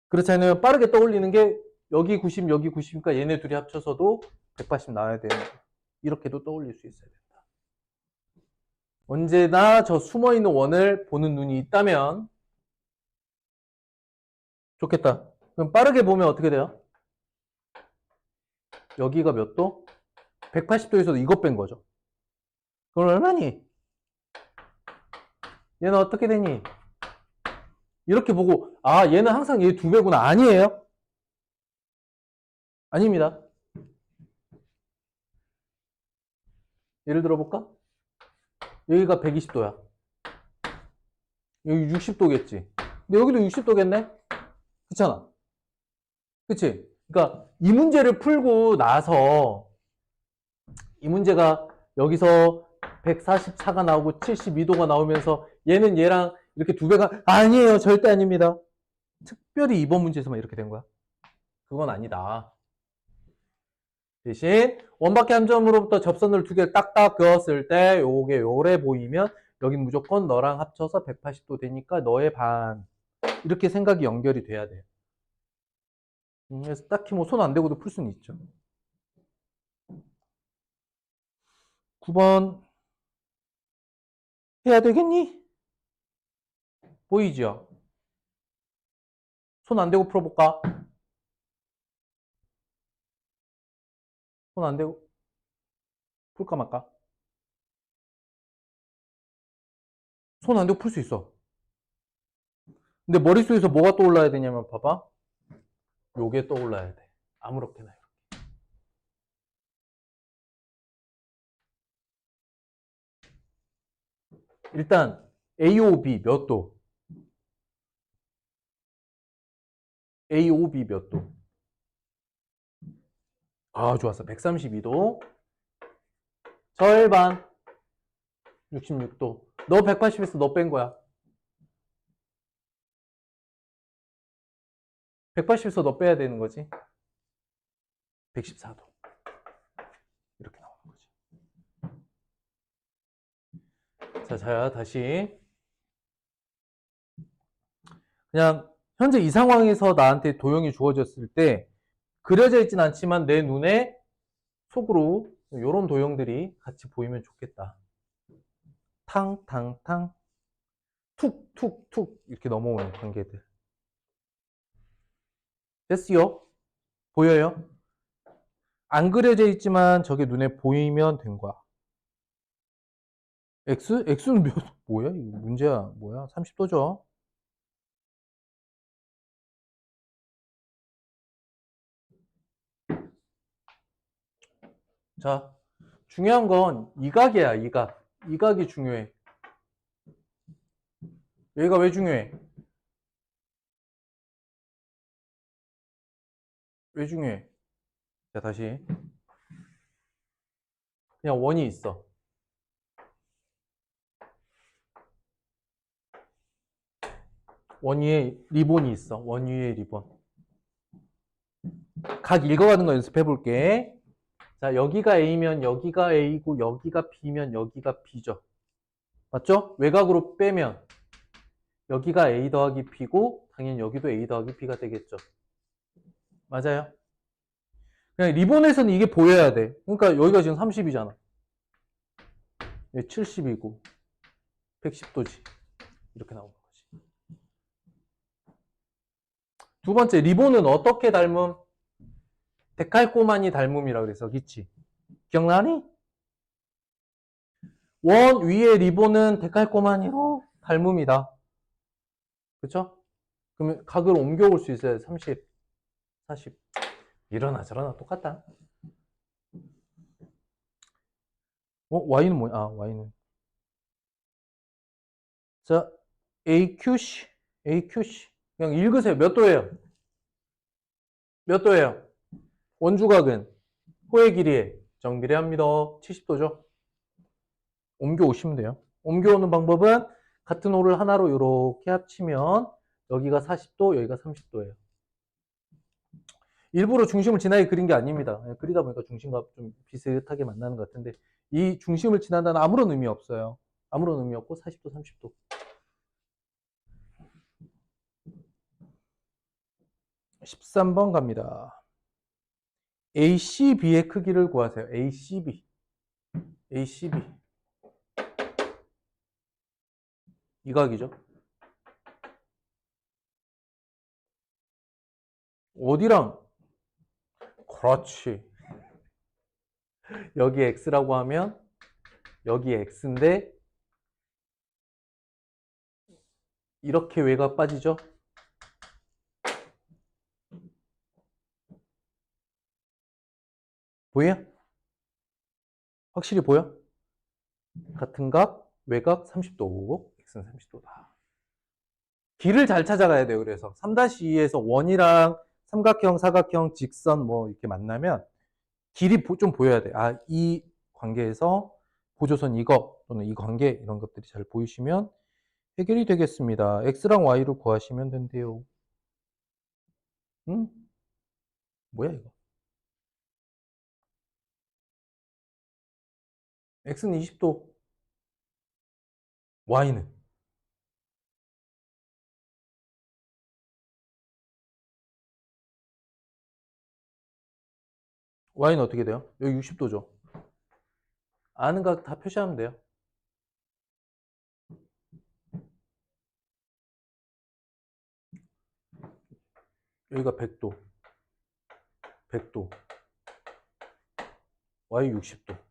그렇지 않으면 빠르게 떠올리는 게 여기 90, 여기 90이니까 얘네 둘이 합쳐서도 180 나와야 되는 거야. 이렇게도 떠올릴 수 있어야 된다. 언제나 저 숨어있는 원을 보는 눈이 있다면 좋겠다. 그럼 빠르게 보면 어떻게 돼요? 여기가 몇 도? 180도에서도 이것 뺀 거죠. 그럼 얼마니? 얘는 어떻게 되니? 이렇게 보고 아 얘는 항상 얘 두 배구나. 아니에요. 아닙니다. 예를 들어 볼까? 여기가 120도야. 여기 60도겠지. 근데 여기도 60도겠네? 그렇잖아. 그치? 그러니까 이 문제를 풀고 나서 이 문제가 여기서 144가 나오고 72도가 나오면서 얘는 얘랑 이렇게 두 배가 아니에요. 절대 아닙니다. 특별히 이번 문제에서만 이렇게 된 거야. 그건 아니다. 대신 원밖에 한 점으로부터 접선을 두 개를 딱딱 그었을 때 요게 요래 보이면 여긴 무조건 너랑 합쳐서 180도 되니까 너의 반. 이렇게 생각이 연결이 돼야 돼요. 그래서 딱히 뭐 손 안 대고도 풀 수는 있죠. 9번 해야 되겠니? 보이죠? 손 안 대고 풀어볼까? 손 안 대고 풀까 말까? 손 안 대고 풀 수 있어. 근데 머릿속에서 뭐가 떠올라야 되냐면 봐봐. 요게 떠올라야 돼. 아무렇게나. 일단 AOB 몇 도? AOB 몇 도? 아, 좋았어. 132도. 절반. 66도. 너 180에서 너 뺀 거야. 180에서 너 빼야 되는 거지. 114도. 이렇게 나오는 거지. 자, 다시. 그냥 현재 이 상황에서 나한테 도형이 주어졌을 때 그려져 있진 않지만 내 눈에 속으로 이런 도형들이 같이 보이면 좋겠다. 탕탕탕 툭툭툭 이렇게 넘어오는 관계들. 됐어요? 보여요? 안 그려져 있지만 저게 눈에 보이면 된 거야. X? X는 뭐야? 이거 문제야. 뭐야? 30도죠? 자, 중요한 건 이각이야, 이각. 이각이 중요해. 여기가 왜 중요해? 왜 중요해? 자, 다시. 그냥 원이 있어. 원 위에 리본이 있어. 원 위에 리본. 각 읽어가는 거 연습해 볼게. 자, 여기가 A면 여기가 A고 여기가 B면 여기가 B죠. 맞죠? 외곽으로 빼면 여기가 A 더하기 B고 당연히 여기도 A 더하기 B가 되겠죠. 맞아요? 그냥 리본에서는 이게 보여야 돼. 그러니까 여기가 지금 30이잖아. 70이고 110도지. 이렇게 나오는 거지. 두 번째, 리본은 어떻게 닮음? 데칼코마니 닮음이라 그래서 그치? 기억나니? 원 위에 리본은 데칼코마니로 닮음이다. 그쵸? 그러면 각을 옮겨올 수 있어야 돼. 30, 40. 이러나 저러나 똑같다. Y는 뭐야? Y는. 자, AQC. AQC. 그냥 읽으세요. 몇 도예요? 몇 도예요? 원주각은 호의 길이에 정비례합니다. 70도죠? 옮겨오시면 돼요. 옮겨오는 방법은 같은 호를 하나로 이렇게 합치면 여기가 40도, 여기가 30도예요. 일부러 중심을 지나게 그린 게 아닙니다. 그리다 보니까 중심과 좀 비슷하게 만나는 것 같은데 이 중심을 지난다는 아무런 의미 없어요. 아무런 의미 없고 40도, 30도. 13번 갑니다. ACB의 크기를 구하세요. ACB. ACB. 이 각이죠. 어디랑? 그렇지. 여기 X라고 하면 여기 X인데 이렇게 외곽 빠지죠? 보여? 확실히 보여? 같은 각, 외곽 30도, X는 30도다. 길을 잘 찾아가야 돼요. 그래서 3-2에서 원이랑 삼각형, 사각형, 직선 뭐 이렇게 만나면 길이 좀 보여야 돼. 이 관계에서 보조선 이거 또는 이 관계 이런 것들이 잘 보이시면 해결이 되겠습니다. X랑 Y를 구하시면 된대요. 응? 뭐야 이거? X는 20도, Y는 Y는 어떻게 돼요? 여기 60도죠. 아는 각 다 표시하면 돼요. 여기가 100도, 100도, Y 60도.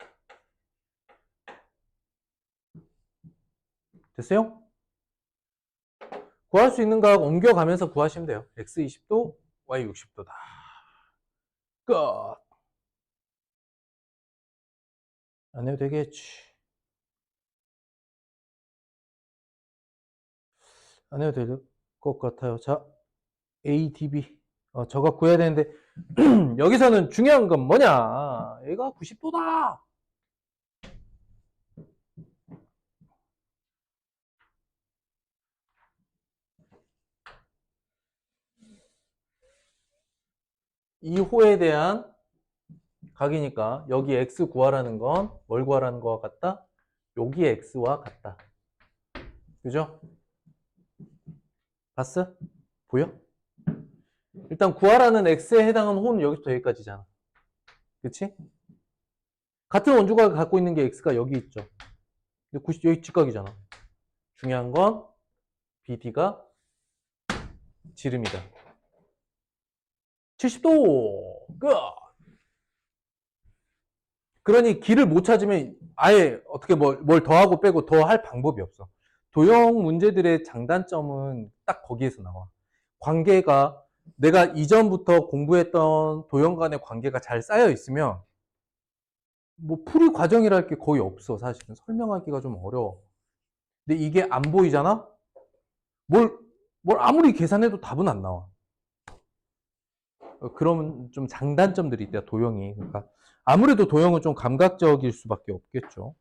됐어요? 구할 수 있는 각 옮겨가면서 구하시면 돼요. X 20도, Y 60도다. 끝. 안 해도 되겠지. 안 해도 될 것 같아요. 자, ADB. 저거 구해야 되는데, 여기서는 중요한 건 뭐냐? 얘가 90도다! 이 호에 대한 각이니까, 여기 X 구하라는 건 뭘 구하라는 거와 같다? 여기 X와 같다. 그죠? 봤어? 보여? 일단 구하라는 X에 해당하는 호는 여기부터 여기까지잖아. 그치? 같은 원주각을 갖고 있는 게 X가 여기 있죠. 근데 90, 여기 직각이잖아. 중요한 건 BD가 지름이다. 70도! 끝! 그러니 길을 못 찾으면 아예 어떻게 뭘 더하고 빼고 더 할 방법이 없어. 도형 문제들의 장단점은 딱 거기에서 나와. 관계가 내가 이전부터 공부했던 도형 간의 관계가 잘 쌓여 있으면 뭐 풀이 과정이랄 게 거의 없어. 사실은 설명하기가 좀 어려워. 근데 이게 안 보이잖아? 뭘, 뭘 아무리 계산해도 답은 안 나와. 그러면 좀 장단점들이 있다, 도형이. 그러니까 아무래도 도형은 좀 감각적일 수밖에 없겠죠.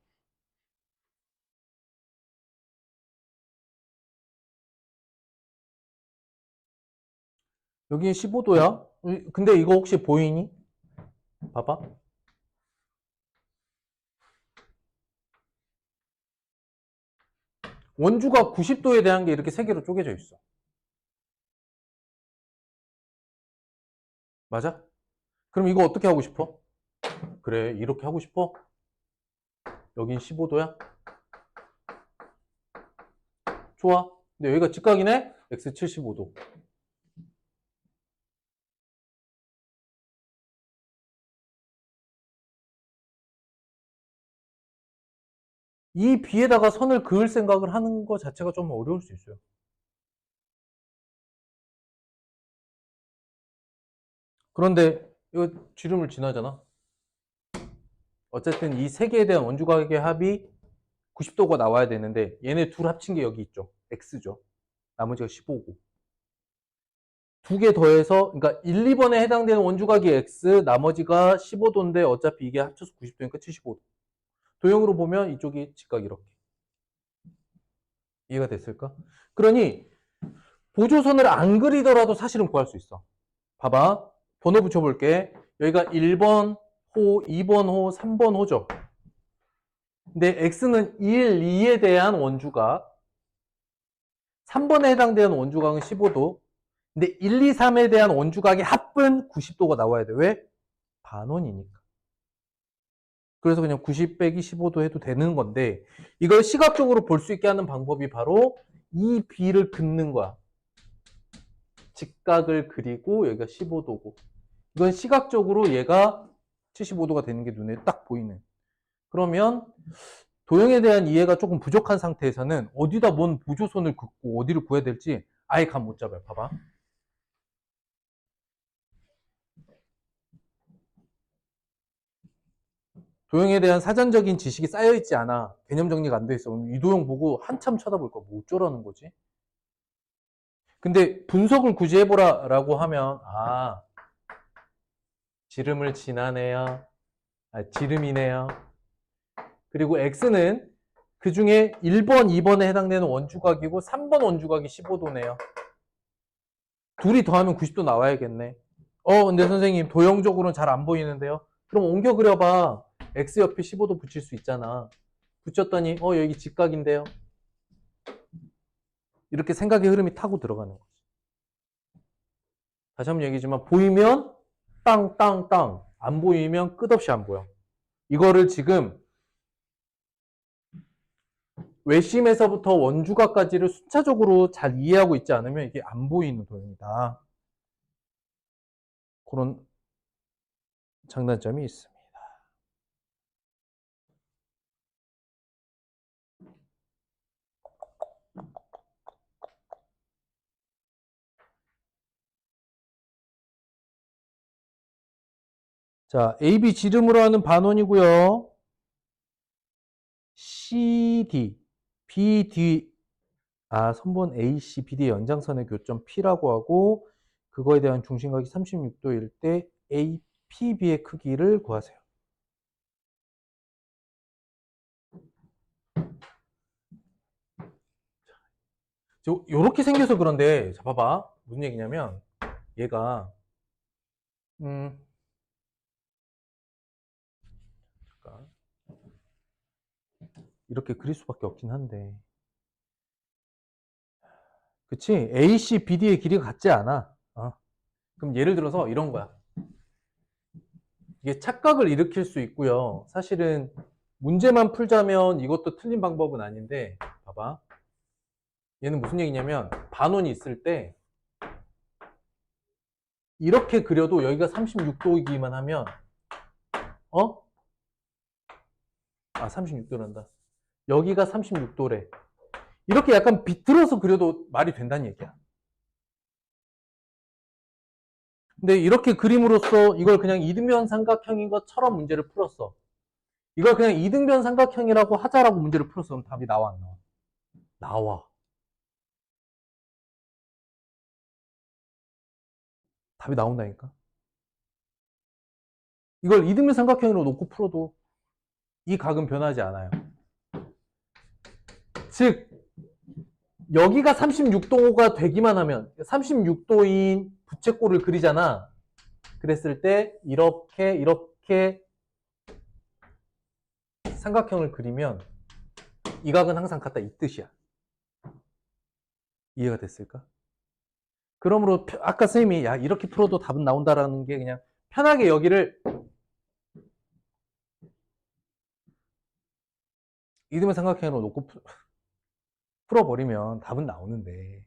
여기 15도야? 근데 이거 혹시 보이니? 봐봐. 원주가 90도에 대한 게 이렇게 세 개로 쪼개져 있어. 맞아? 그럼 이거 어떻게 하고 싶어? 그래, 이렇게 하고 싶어? 여긴 15도야? 좋아. 근데 여기가 직각이네? x 75도. 이 B에다가 선을 그을 생각을 하는 것 자체가 좀 어려울 수 있어요. 그런데 이거 지름을 지나잖아. 어쨌든 이 세 개에 대한 원주각의 합이 90도가 나와야 되는데 얘네 둘 합친 게 여기 있죠. x죠. 나머지가 15고. 두 개 더해서 그러니까 1, 2번에 해당되는 원주각이 x, 나머지가 15도인데 어차피 이게 합쳐서 90도니까 75도. 도형으로 보면 이쪽이 직각 이렇게. 이해가 됐을까? 그러니 보조선을 안 그리더라도 사실은 구할 수 있어. 봐봐. 번호 붙여볼게. 여기가 1번 호, 2번 호, 3번 호죠. 근데 x는 1, 2에 대한 원주각, 3번에 해당되는 원주각은 15도. 근데 1, 2, 3에 대한 원주각의 합은 90도가 나와야 돼. 왜? 반원이니까. 그래서 그냥 90 빼기 15도 해도 되는 건데 이걸 시각적으로 볼 수 있게 하는 방법이 바로 이 B를 긋는 거야. 직각을 그리고 여기가 15도고 이건 시각적으로 얘가 75도가 되는 게 눈에 딱 보이는. 그러면 도형에 대한 이해가 조금 부족한 상태에서는 어디다 뭔 보조선을 긋고 어디를 구해야 될지 아예 감 못 잡아요. 봐봐. 도형에 대한 사전적인 지식이 쌓여있지 않아. 개념 정리가 안 돼 있어. 그럼 이 도형 보고 한참 쳐다볼 거야. 뭐 어쩌라는 거지? 근데 분석을 굳이 해보라 라고 하면 지름을 지나네요. 지름이네요. 그리고 x는 그 중에 1번, 2번에 해당되는 원주각이고 3번 원주각이 15도네요. 둘이 더하면 90도 나와야겠네. 근데 선생님 도형적으로는 잘 안 보이는데요. 그럼 옮겨 그려봐. x 옆에 15도 붙일 수 있잖아. 붙였더니 여기 직각인데요. 이렇게 생각의 흐름이 타고 들어가는 거지. 다시 한번 얘기지만 보이면 땅땅땅, 안 보이면 끝없이 안 보여. 이거를 지금 외심에서부터 원주각까지를 순차적으로 잘 이해하고 있지 않으면 이게 안 보이는 도형이다. 그런 장단점이 있습니다. 자, AB 지름으로 하는 반원이고요. CD, BD, 선분 AC, BD의 연장선의 교점 P라고 하고 그거에 대한 중심각이 36도일 때 APB의 크기를 구하세요. 요렇게 생겨서 그런데 자 봐봐. 무슨 얘기냐면 얘가 잠깐 이렇게 그릴 수밖에 없긴 한데 그치? AC, BD의 길이가 같지 않아. 그럼 예를 들어서 이런 거야. 이게 착각을 일으킬 수 있고요. 사실은 문제만 풀자면 이것도 틀린 방법은 아닌데 봐봐. 얘는 무슨 얘기냐면 반원이 있을 때 이렇게 그려도 여기가 36도이기만 하면 36도란다. 여기가 36도래. 이렇게 약간 비틀어서 그려도 말이 된다는 얘기야. 근데 이렇게 그림으로써 이걸 그냥 이등변 삼각형인 것처럼 문제를 풀었어. 이걸 그냥 이등변 삼각형이라고 하자라고 문제를 풀었으면 답이 나와, 안 나와? 나와. 답이 나온다니까. 이걸 이등변 삼각형으로 놓고 풀어도 이 각은 변하지 않아요. 즉, 여기가 36도가 되기만 하면 36도인 부채꼴을 그리잖아. 그랬을 때 이렇게 삼각형을 그리면 이 각은 항상 같다, 이 뜻이야. 이해가 됐을까? 그러므로 아까 선생님이 야 이렇게 풀어도 답은 나온다라는 게 그냥 편하게 여기를 이등변 삼각형으로 놓고 풀어버리면 답은 나오는데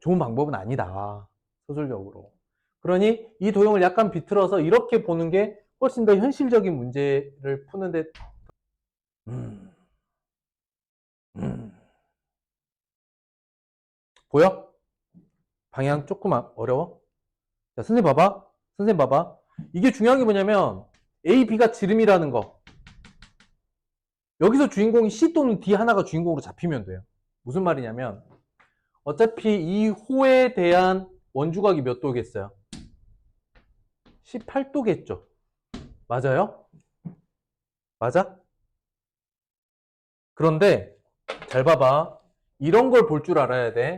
좋은 방법은 아니다. 소설적으로. 그러니 이 도형을 약간 비틀어서 이렇게 보는 게 훨씬 더 현실적인 문제를 푸는데 음, 음. 보여? 방향 조금 어려워? 자, 선생님 봐봐. 선생님 봐봐. 이게 중요한 게 뭐냐면 A, B가 지름이라는 거. 여기서 주인공이 C 또는 D 하나가 주인공으로 잡히면 돼요. 무슨 말이냐면 어차피 이 호에 대한 원주각이 몇 도겠어요? 18도겠죠. 맞아요? 맞아? 그런데 잘 봐봐. 이런 걸 볼 줄 알아야 돼.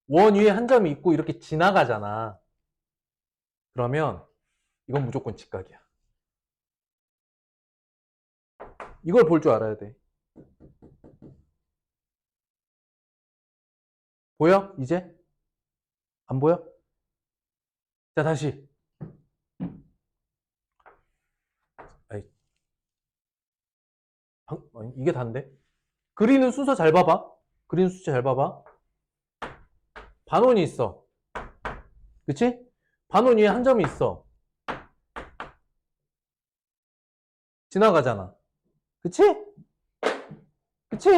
원 위에 한 점이 있고 이렇게 지나가잖아. 그러면 이건 무조건 직각이야. 이걸 볼 줄 알아야 돼. 보여? 이제? 안 보여? 자, 다시. 아이, 아니, 이게 단데? 그리는 순서 잘 봐봐. 그리는 순서 잘 봐봐. 반원이 있어. 그치? 반원 위에 한 점이 있어. 지나가잖아. 그치? 그치?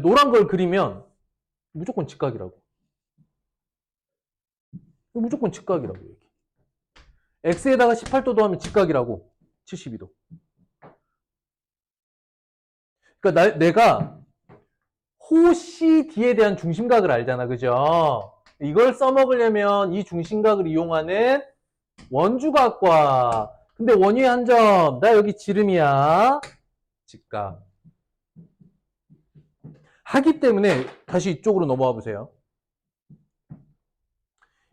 노란 걸 그리면 무조건 직각이라고. 무조건 직각이라고. x에다가 18도 더하면 직각이라고. 72도. 그러니까 내가 호 CD에 대한 중심각을 알잖아. 그죠? 이걸 써먹으려면 이 중심각을 이용하는 원주각과 근데 원위의 한 점, 나 여기 지름이야. 직각. 하기 때문에 다시 이쪽으로 넘어와 보세요.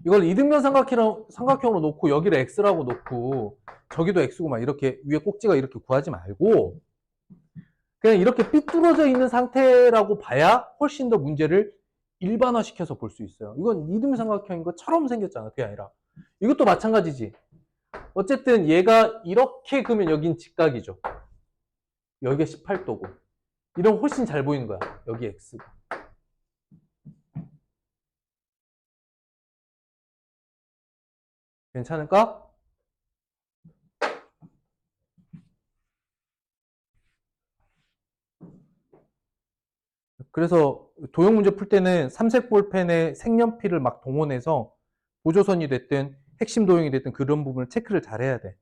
이걸 이등변 삼각형으로 놓고 여기를 x라고 놓고 저기도 x고 막 이렇게 위에 꼭지가 이렇게 구하지 말고 그냥 이렇게 삐뚤어져 있는 상태라고 봐야 훨씬 더 문제를 일반화시켜서 볼 수 있어요. 이건 이등변 삼각형인 것처럼 생겼잖아. 그게 아니라. 이것도 마찬가지지. 어쨌든 얘가 이렇게 그면 여긴 직각이죠. 여기가 18도고. 이런 훨씬 잘 보이는 거야. 여기 x고. 괜찮을까? 그래서 도형 문제 풀 때는 삼색 볼펜에 색연필을 막 동원해서 보조선이 됐든 핵심 도형이 됐든 그런 부분을 체크를 잘 해야 돼.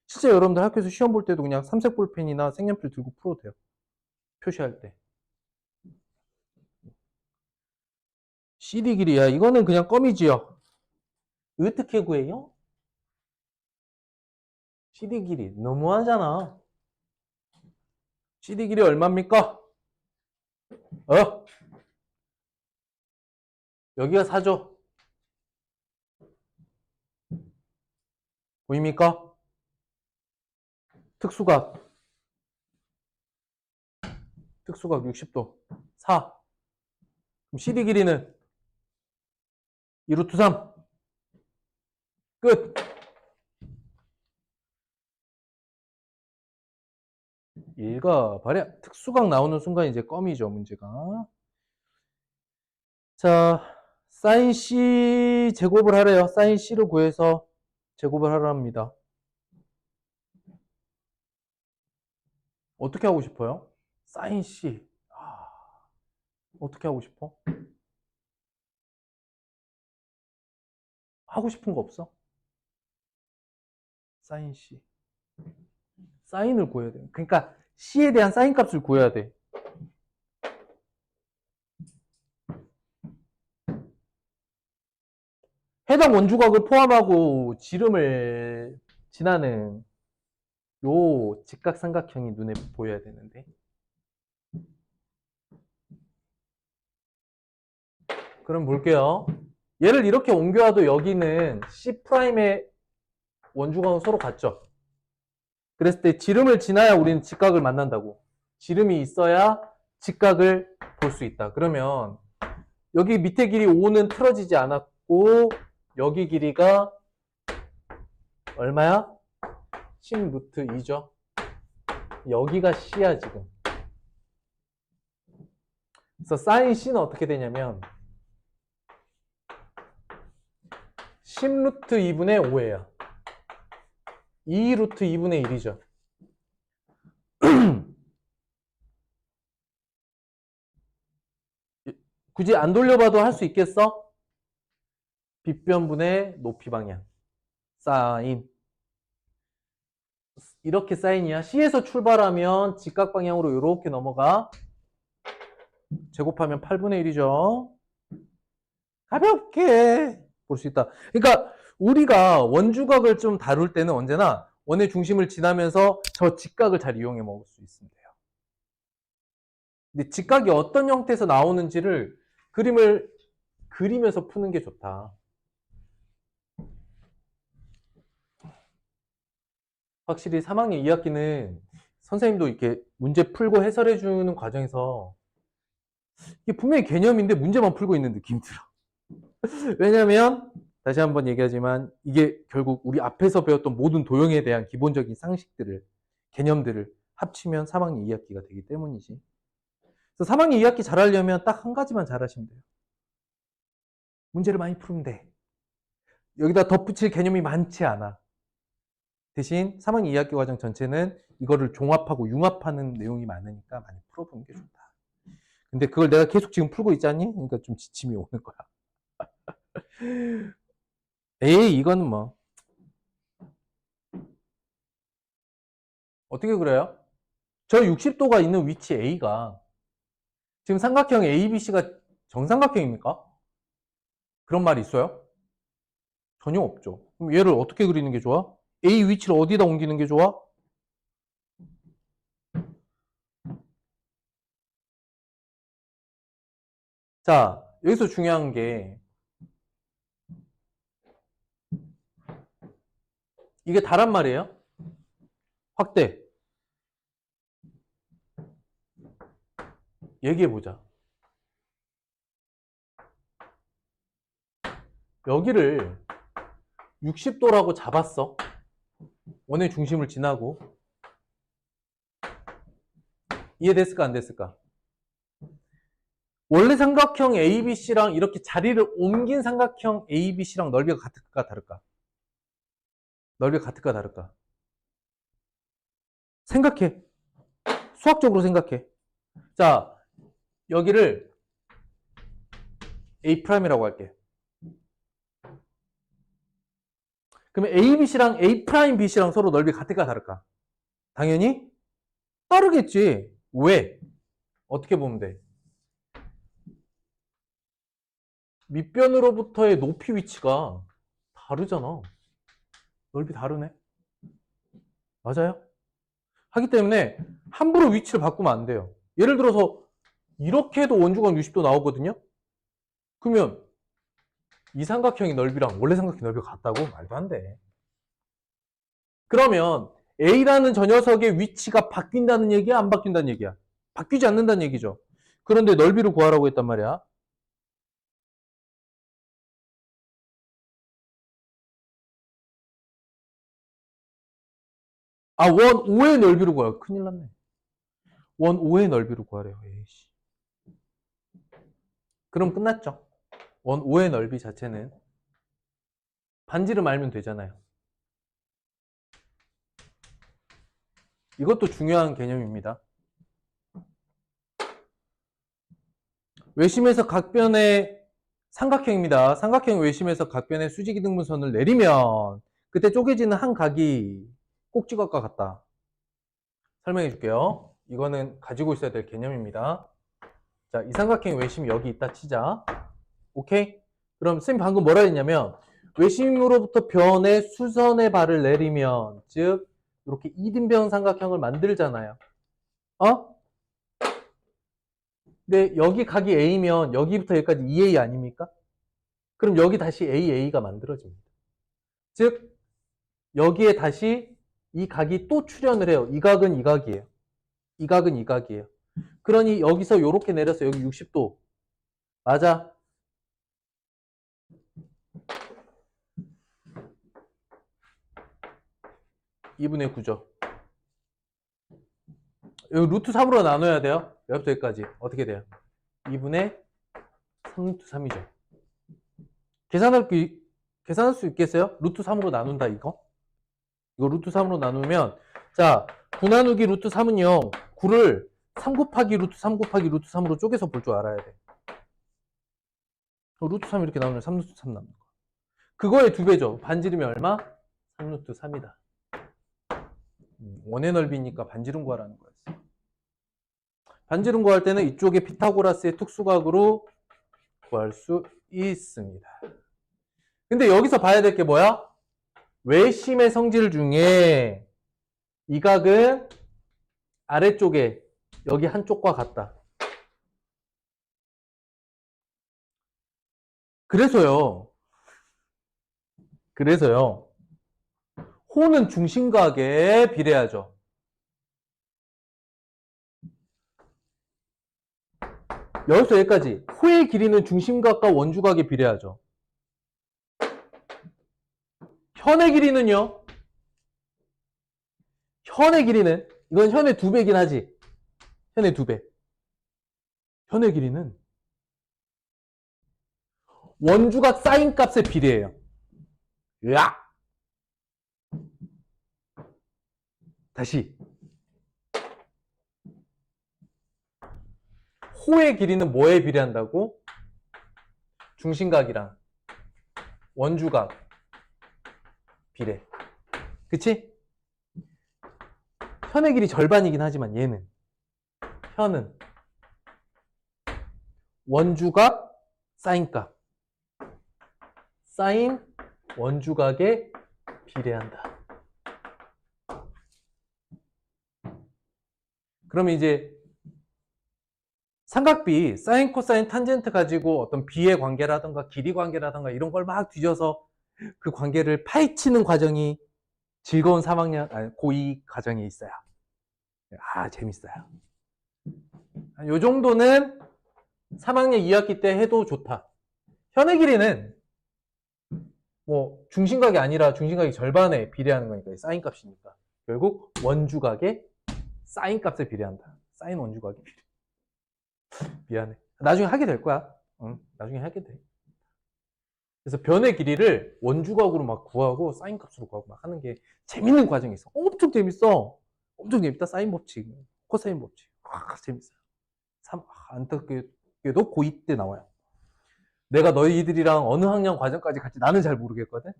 실제 여러분들 학교에서 시험 볼 때도 그냥 삼색 볼펜이나 색연필 들고 풀어도 돼요. 표시할 때. CD 길이야. 이거는 그냥 껌이지요. 어떻게 구해요? CD 길이 너무하잖아. CD 길이 얼마입니까? 어? 여기가 4죠. 보입니까? 특수각. 특수각 60도. 4. 그럼 CD 길이는 2루트 3. 끝. 읽어버려. 특수각 나오는 순간 이제 껌이죠, 문제가. 자, 사인 C 제곱을 하래요. 사인 C를 구해서 제곱을 하랍니다. 어떻게 하고 싶어요? 사인 C. 어떻게 하고 싶어? 하고 싶은 거 없어? 사인 C. 사인을 구해야 돼. 그러니까 C에 대한 사인 값을 구해야 돼. 해당 원주각을 포함하고 지름을 지나는 요 직각삼각형이 눈에 보여야 되는데. 그럼 볼게요. 얘를 이렇게 옮겨와도 여기는 C'의 원주각은 서로 같죠. 그랬을 때 지름을 지나야 우리는 직각을 만난다고. 지름이 있어야 직각을 볼 수 있다. 그러면 여기 밑에 길이 5는 틀어지지 않았고 여기 길이가 얼마야? 10 루트 2죠. 여기가 C야 지금. 그래서 사인 C는 어떻게 되냐면 10 루트 2분의 5예요. 2 루트 2분의 1이죠. 굳이 안 돌려봐도 할 수 있겠어? 빗변분의 높이 방향. 사인. 이렇게 사인이야. C에서 출발하면 직각 방향으로 이렇게 넘어가. 제곱하면 8분의 1이죠. 가볍게 볼 수 있다. 그러니까 우리가 원주각을 좀 다룰 때는 언제나 원의 중심을 지나면서 저 직각을 잘 이용해 먹을 수 있으면 돼요. 근데 직각이 어떤 형태에서 나오는지를 그림을 그리면서 푸는 게 좋다. 확실히 3학년 2학기는 선생님도 이렇게 문제 풀고 해설해 주는 과정에서 이게 분명히 개념인데 문제만 풀고 있는 느낌이 들어. 왜냐면 다시 한번 얘기하지만 이게 결국 우리 앞에서 배웠던 모든 도형에 대한 기본적인 상식들을, 개념들을 합치면 3학년 2학기가 되기 때문이지. 그래서 3학년 2학기 잘하려면 딱 한 가지만 잘하시면 돼요. 문제를 많이 풀면 돼. 여기다 덧붙일 개념이 많지 않아. 대신 3학년 2학기 과정 전체는 이거를 종합하고 융합하는 내용이 많으니까 많이 풀어보는 게 좋다. 근데 그걸 내가 계속 지금 풀고 있잖니? 그러니까 좀 지침이 오는 거야. 에이, 이거는 뭐. 어떻게 그래요? 저 60도가 있는 위치 A가 지금 삼각형 ABC가 정삼각형입니까? 그런 말이 있어요? 전혀 없죠. 그럼 얘를 어떻게 그리는 게 좋아? A 위치를 어디다 옮기는 게 좋아? 자, 여기서 중요한 게 이게 다란 말이에요. 확대. 얘기해보자. 여기를 60도라고 잡았어. 원의 중심을 지나고. 이해됐을까 안 됐을까? 원래 삼각형 ABC랑 이렇게 자리를 옮긴 삼각형 ABC랑 넓이가 같을까 다를까? 넓이가 같을까 다를까? 생각해. 수학적으로 생각해. 자, 여기를 A'이라고 할게. 그러면 ABC랑 A'BC랑 서로 넓이 같을까 다를까? 당연히 다르겠지. 왜? 어떻게 보면 돼? 밑변으로부터의 높이 위치가 다르잖아. 넓이 다르네. 맞아요? 하기 때문에 함부로 위치를 바꾸면 안 돼요. 예를 들어서 이렇게 해도 원주각 60도 나오거든요. 그러면 이 삼각형의 넓이랑 원래 삼각형 넓이가 같다고? 말도 안 돼. 그러면 A라는 저 녀석의 위치가 바뀐다는 얘기야? 안 바뀐다는 얘기야? 바뀌지 않는다는 얘기죠. 그런데 넓이를 구하라고 했단 말이야. 아, 원 5의 넓이로 구해요. 큰일 났네. 원 5의 넓이로 구하래요. 에이씨. 그럼 끝났죠. 원 5의 넓이 자체는 반지름 알면 되잖아요. 이것도 중요한 개념입니다. 외심에서 각변의 삼각형입니다. 삼각형 외심에서 각변의 수직이등분선을 내리면 그때 쪼개지는 한 각이 꼭지각과 같다. 설명해 줄게요. 이거는 가지고 있어야 될 개념입니다. 자, 이 삼각형 외심이 여기 있다 치자. 오케이? 그럼 쌤이 방금 뭐라 했냐면 외심으로부터 변의 수선의 발을 내리면 즉 이렇게 이등변 삼각형을 만들잖아요. 어? 근데 여기 각이 A면 여기부터 여기까지 2A 아닙니까? 그럼 여기 다시 AA가 만들어집니다. 즉 여기에 다시 이 각이 또 출현을 해요. 이 각은 이 각이에요. 이 각은 이 각이에요. 그러니 여기서 이렇게 내려서 여기 60도. 맞아. (2분의 9죠) 여기 루트 3으로 나눠야 돼요. 여기부터 여기까지. 어떻게 돼요? 2분의 3 루트 3이죠. 계산할 수 있겠어요? 루트 3으로 나눈다, 이거? 이거 루트 3으로 나누면, 자, 9 나누기 루트 3은요, 9를 3 곱하기 루트 3 곱하기 루트 3으로 쪼개서 볼 줄 알아야 돼. 루트 3 이렇게 나오면 3 루트 3 남는 거. 그거의 2배죠. 반지름이 얼마? 3 루트 3이다. 원의 넓이니까 반지름 구하라는 거였어. 반지름 구할 때는 이쪽에 피타고라스의 특수각으로 구할 수 있습니다. 근데 여기서 봐야 될 게 뭐야? 외심의 성질 중에 이 각은 아래쪽에 여기 한쪽과 같다. 그래서요. 호는 중심각에 비례하죠. 여기서 여기까지 호의 길이는 중심각과 원주각에 비례하죠. 현의 길이는요? 현의 길이는 이건 현의 2배긴 하지. 현의 2배. 현의 길이는 원주각 사인 값에 비례해요. 으악! 다시. 호의 길이는 뭐에 비례한다고? 중심각이랑 원주각 비례. 그치? 현의 길이 절반이긴 하지만 얘는 현은 원주각 사인값 사인 원주각에 비례한다. 그러면 이제 삼각비 사인 코사인 탄젠트 가지고 어떤 비의 관계라든가 길이 관계라든가 이런 걸 막 뒤져서 그 관계를 파헤치는 과정이 즐거운 3학년 고2 과정에 있어요. 재밌어요. 요 정도는 3학년 2학기 때 해도 좋다. 현의 길이는 뭐 중심각이 아니라 중심각이 절반에 비례하는 거니까 사인 값이니까 결국 원주각의 사인 값에 비례한다. 사인 원주각에 비례. 미안해. 나중에 하게 될 거야. 나중에 하게 돼. 그래서 변의 길이를 원주각으로 막 구하고 사인 값으로 구하고 막 하는 게 재밌는 과정이 있어. 엄청 재밌어. 엄청 재밌다. 사인 법칙, 코사인 법칙. 재밌어요. 안타깝게도 고2 때 나와요. 내가 너희들이랑 어느 학년 과정까지 갈지 나는 잘 모르겠거든.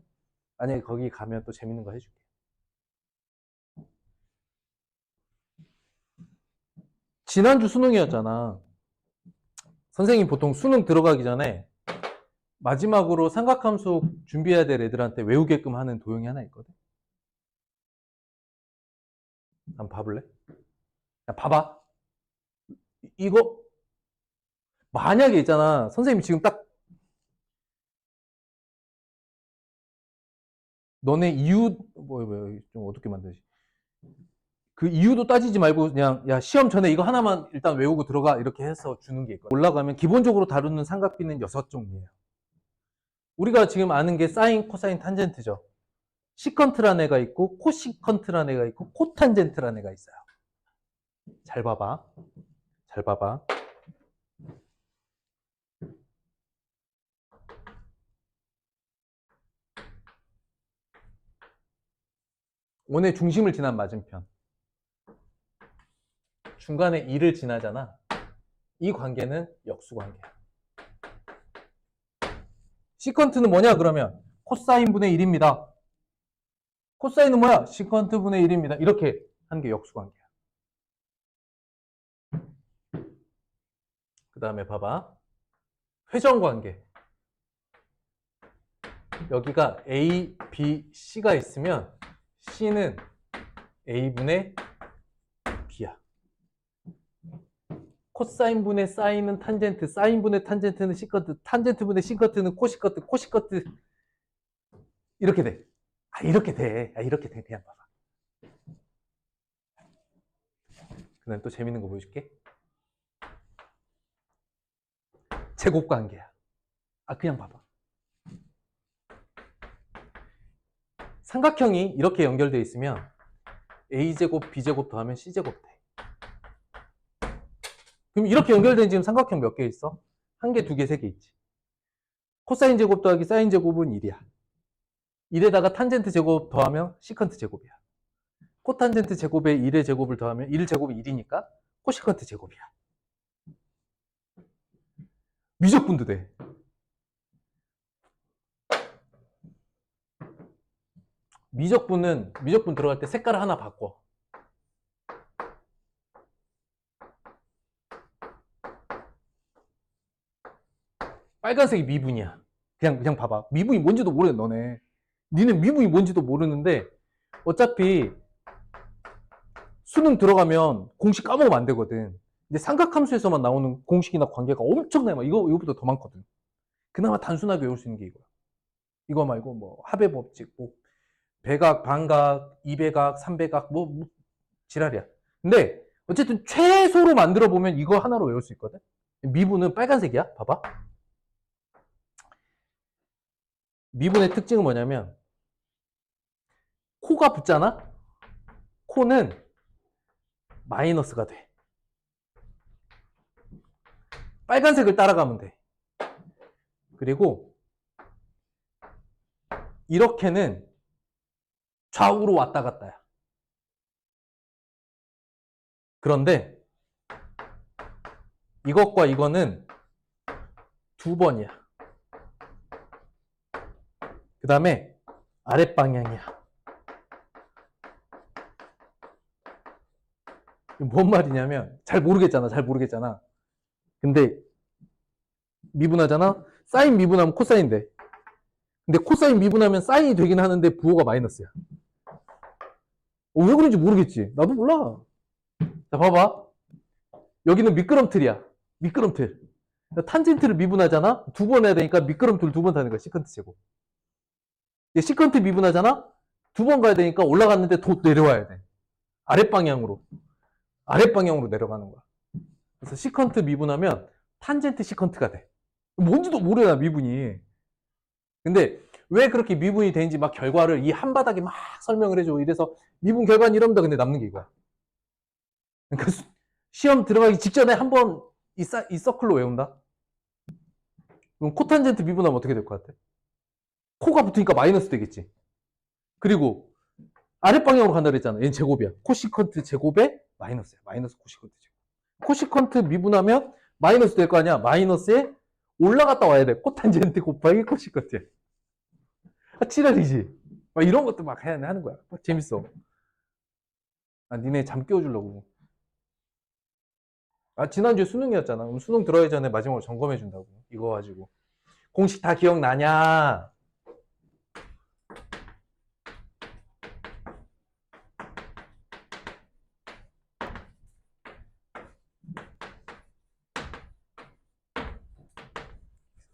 만약에 거기 가면 또 재밌는 거 해줄게. 지난주 수능이었잖아. 선생님 보통 수능 들어가기 전에 마지막으로 삼각함수 준비해야 될 애들한테 외우게끔 하는 도형이 하나 있거든. 한번 봐볼래? 야, 봐봐. 이거 만약에 있잖아. 선생님이 지금 딱 너네 이유 좀 어떻게 만들지? 그 이유도 따지지 말고 그냥 야 시험 전에 이거 하나만 일단 외우고 들어가 이렇게 해서 주는 게 있거든. 올라가면 기본적으로 다루는 삼각비는 6종이에요. 우리가 지금 아는 게 사인, 코사인, 탄젠트죠. 시컨트란 애가 있고 코시컨트란 애가 있고 코탄젠트란 애가 있어요. 잘 봐봐. 잘 봐봐. 원의 중심을 지난 맞은편. 중간에 2를 지나잖아. 이 관계는 역수관계야. 시컨트는 뭐냐 그러면 코사인 분의 1입니다. 코사인은 뭐야? 시컨트 분의 1입니다. 이렇게 하는 게 역수관계야. 그 다음에 봐봐. 회전관계. 여기가 A, B, C가 있으면 C는 A분의 B야. 코사인분의 사인은 탄젠트, 사인분의 탄젠트는 시커트, 탄젠트분의 시커트는 코시커트, 코시커트. 이렇게 돼. 이렇게 돼. 이렇게 돼. 그냥 봐봐. 그 다음에 또 재밌는 거 보여줄게. 제곱관계야. 그냥 봐봐. 삼각형이 이렇게 연결되어 있으면 A제곱, B제곱 더하면 C제곱 돼. 그럼 이렇게 연결된 지금 삼각형 몇 개 있어? 한 개, 두 개, 세 개 있지. 코사인 제곱 더하기 사인 제곱은 1이야. 1에다가 탄젠트 제곱 더하면 시컨트 제곱이야. 코탄젠트 제곱에 1의 제곱을 더하면 1 제곱이 1이니까 코시컨트 제곱이야. 미적분도 돼. 미적분 들어갈 때 색깔을 하나 바꿔. 빨간색이 미분이야. 그냥 봐봐. 미분이 뭔지도 모르네, 너네. 니는 미분이 뭔지도 모르는데 어차피 수능 들어가면 공식 까먹으면 안 되거든. 근데 삼각함수에서만 나오는 공식이나 관계가 엄청나게 많아. 이거보다 더 많거든. 그나마 단순하게 외울 수 있는 게 이거야. 이거 말고 뭐 합의 법칙, 뭐 배각, 반각, 이배각, 삼배각, 뭐 지랄이야. 근데 어쨌든 최소로 만들어 보면 이거 하나로 외울 수 있거든. 미분은 빨간색이야. 봐봐. 미분의 특징은 뭐냐면 코가 붙잖아? 코는 마이너스가 돼. 빨간색을 따라가면 돼. 그리고 이렇게는 좌우로 왔다 갔다야. 그런데 이것과 이거는 두 번이야. 그 다음에 아랫방향이야. 뭔 말이냐면 잘 모르겠잖아. 근데 미분하잖아? 사인 미분하면 코사인 돼. 근데 코사인 미분하면 사인이 되긴 하는데 부호가 마이너스야. 왜 그런지 모르겠지. 나도 몰라. 자, 봐봐. 여기는 미끄럼틀이야. 미끄럼틀. 탄젠트를 미분하잖아? 두 번 해야 되니까 미끄럼틀 두 번 타는 거야. 시컨트 제곱. 시컨트 미분하잖아? 두 번 가야 되니까 올라갔는데 더 내려와야 돼. 아랫방향으로 내려가는 거야. 그래서 시컨트 미분하면 탄젠트 시컨트가 돼. 뭔지도 모르나 미분이. 근데 왜 그렇게 미분이 되는지 막 결과를 이 한 바닥에 막 설명을 해줘. 이래서 미분 결과는 이럽니다. 근데 남는 게 이거야. 그러니까 시험 들어가기 직전에 한번 이 서클로 외운다. 그럼 코탄젠트 미분하면 어떻게 될 것 같아? 코가 붙으니까 마이너스 되겠지. 그리고 아랫방향으로 간다 그랬잖아. 얘는 제곱이야. 코시컨트 제곱에 마이너스야. 마이너스 코시컨트 제곱. 코시컨트 미분하면 마이너스 될 거 아니야. 마이너스에 올라갔다 와야 돼. 코탄젠트 곱하기 코시컨트야. 지랄이지. 막 이런 것도 막 하는 거야. 막 재밌어. 니네 잠 깨워주려고. 지난주에 수능이었잖아. 그럼 수능 들어가기 전에 마지막으로 점검해준다고. 이거 가지고. 공식 다 기억나냐?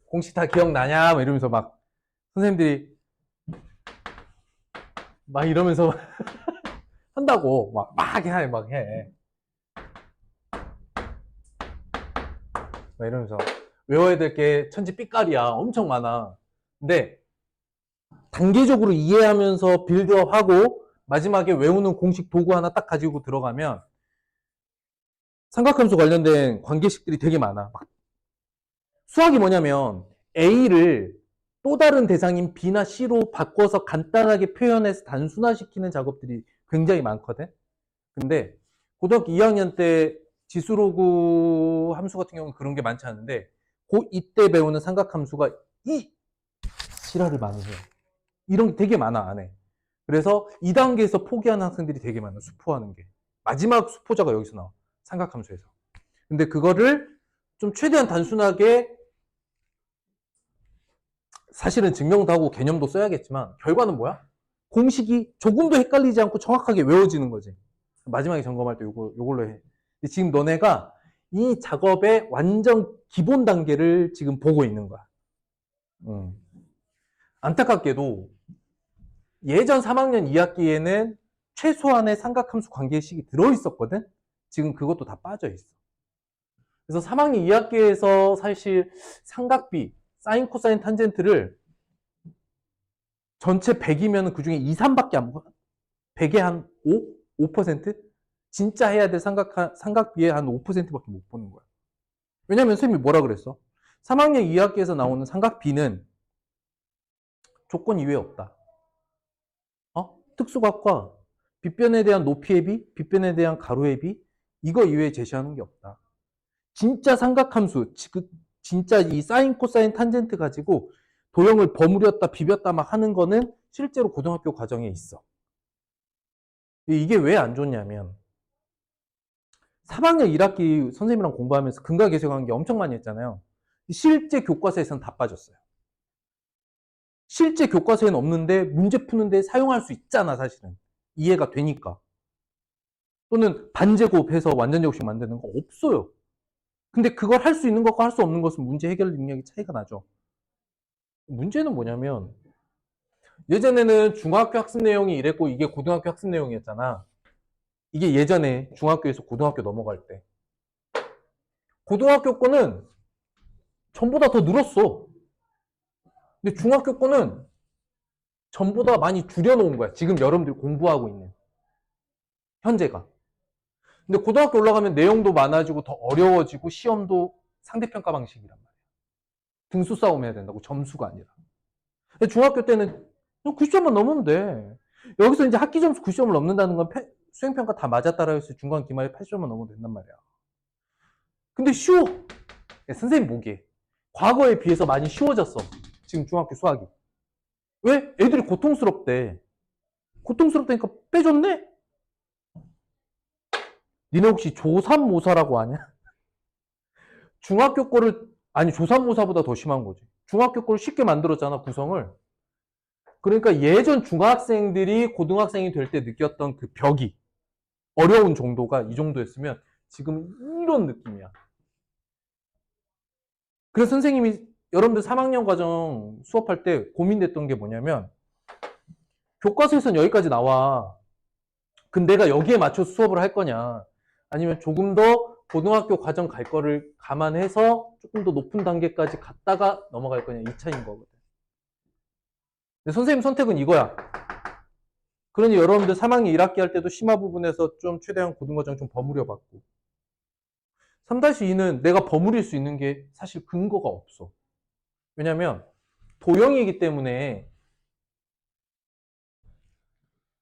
공식 다 기억나냐? 막 이러면서 막 선생님들이 막 이러면서 한다고 막 해. 막 이러면서 외워야 될 게 천지 삐까리야. 엄청 많아. 근데 단계적으로 이해하면서 빌드업하고 마지막에 외우는 공식 도구 하나 딱 가지고 들어가면 삼각함수 관련된 관계식들이 되게 많아. 수학이 뭐냐면 A를 또 다른 대상인 B나 C로 바꿔서 간단하게 표현해서 단순화시키는 작업들이 굉장히 많거든. 근데 고등학교 2학년 때 지수로그 함수 같은 경우는 그런 게 많지 않은데 이때 배우는 삼각함수가 이 지랄을 많이 해요. 이런 게 되게 많아 안에. 그래서 2단계에서 포기하는 학생들이 되게 많아. 수포하는 게. 마지막 수포자가 여기서 나와. 삼각함수에서. 근데 그거를 좀 최대한 단순하게 사실은 증명도 하고 개념도 써야겠지만 결과는 뭐야? 공식이 조금도 헷갈리지 않고 정확하게 외워지는 거지. 마지막에 점검할 때 요걸로 해. 근데 지금 너네가 이 작업의 완전 기본 단계를 지금 보고 있는 거야. 안타깝게도 예전 3학년 2학기에는 최소한의 삼각함수 관계식이 들어있었거든? 지금 그것도 다 빠져있어. 그래서 3학년 2학기에서 사실 삼각비, 사인, 코사인, 탄젠트를 전체 100이면 그 중에 2, 3밖에 안 보여. 100에 한 5? 5%? 진짜 해야 될 삼각비의 한 5%밖에 못 보는 거야. 왜냐면 선생님이 뭐라 그랬어? 3학년 2학기에서 나오는 삼각비는 조건 이외에 없다. 특수각과 빗변에 대한 높이의 비, 빗변에 대한 가로의 비, 이거 이외에 제시하는 게 없다. 진짜 삼각함수, 진짜 이 사인, 코사인, 탄젠트 가지고 도형을 버무렸다, 비볐다 막 하는 거는 실제로 고등학교 과정에 있어. 이게 왜 안 좋냐면 3학년 1학기 선생님이랑 공부하면서 근과계수관계 엄청 많이 했잖아요. 실제 교과서에서는 다 빠졌어요. 실제 교과서에는 없는데 문제 푸는데 사용할 수 있잖아, 사실은. 이해가 되니까. 또는 반제곱해서 완전제곱식 만드는 거 없어요. 근데 그걸 할 수 있는 것과 할 수 없는 것은 문제 해결 능력이 차이가 나죠. 문제는 뭐냐면 예전에는 중학교 학습 내용이 이랬고 이게 고등학교 학습 내용이었잖아. 이게 예전에 중학교에서 고등학교 넘어갈 때. 고등학교 거는 전보다 더 늘었어. 근데 중학교 거는 전보다 많이 줄여놓은 거야. 지금 여러분들이 공부하고 있는 현재가. 근데 고등학교 올라가면 내용도 많아지고 더 어려워지고 시험도 상대평가 방식이란 말이야. 등수 싸움 해야 된다고, 점수가 아니라. 근데 중학교 때는 90점만 넘으면 돼. 여기서 이제 학기 점수 90점을 넘는다는 건 수행평가 다 맞았다라 해서 중간 기말에 80점만 넘으면 된단 말이야. 근데 쉬워. 선생님 보기에 과거에 비해서 많이 쉬워졌어. 지금 중학교 수학이. 왜? 애들이 고통스럽대. 고통스럽다니까 빼줬네? 니네 혹시 조삼모사라고 아냐? 중학교 거를, 아니 조삼모사보다 더 심한 거지. 중학교 거를 쉽게 만들었잖아, 구성을. 그러니까 예전 중학생들이 고등학생이 될 때 느꼈던 그 벽이, 어려운 정도가 이 정도였으면 지금 이런 느낌이야. 그래서 선생님이 여러분들 3학년 과정 수업할 때 고민됐던 게 뭐냐면 교과서에선 여기까지 나와. 근데 내가 여기에 맞춰서 수업을 할 거냐, 아니면 조금 더 고등학교 과정 갈 거를 감안해서 조금 더 높은 단계까지 갔다가 넘어갈 거냐, 이 차이인 거거든. 근데 선생님 선택은 이거야. 그러니 여러분들 3학년 1학기 할 때도 심화 부분에서 좀 최대한 고등과정 좀 버무려 봤고, 3-2는 내가 버무릴 수 있는 게 사실 근거가 없어. 왜냐면 도형이기 때문에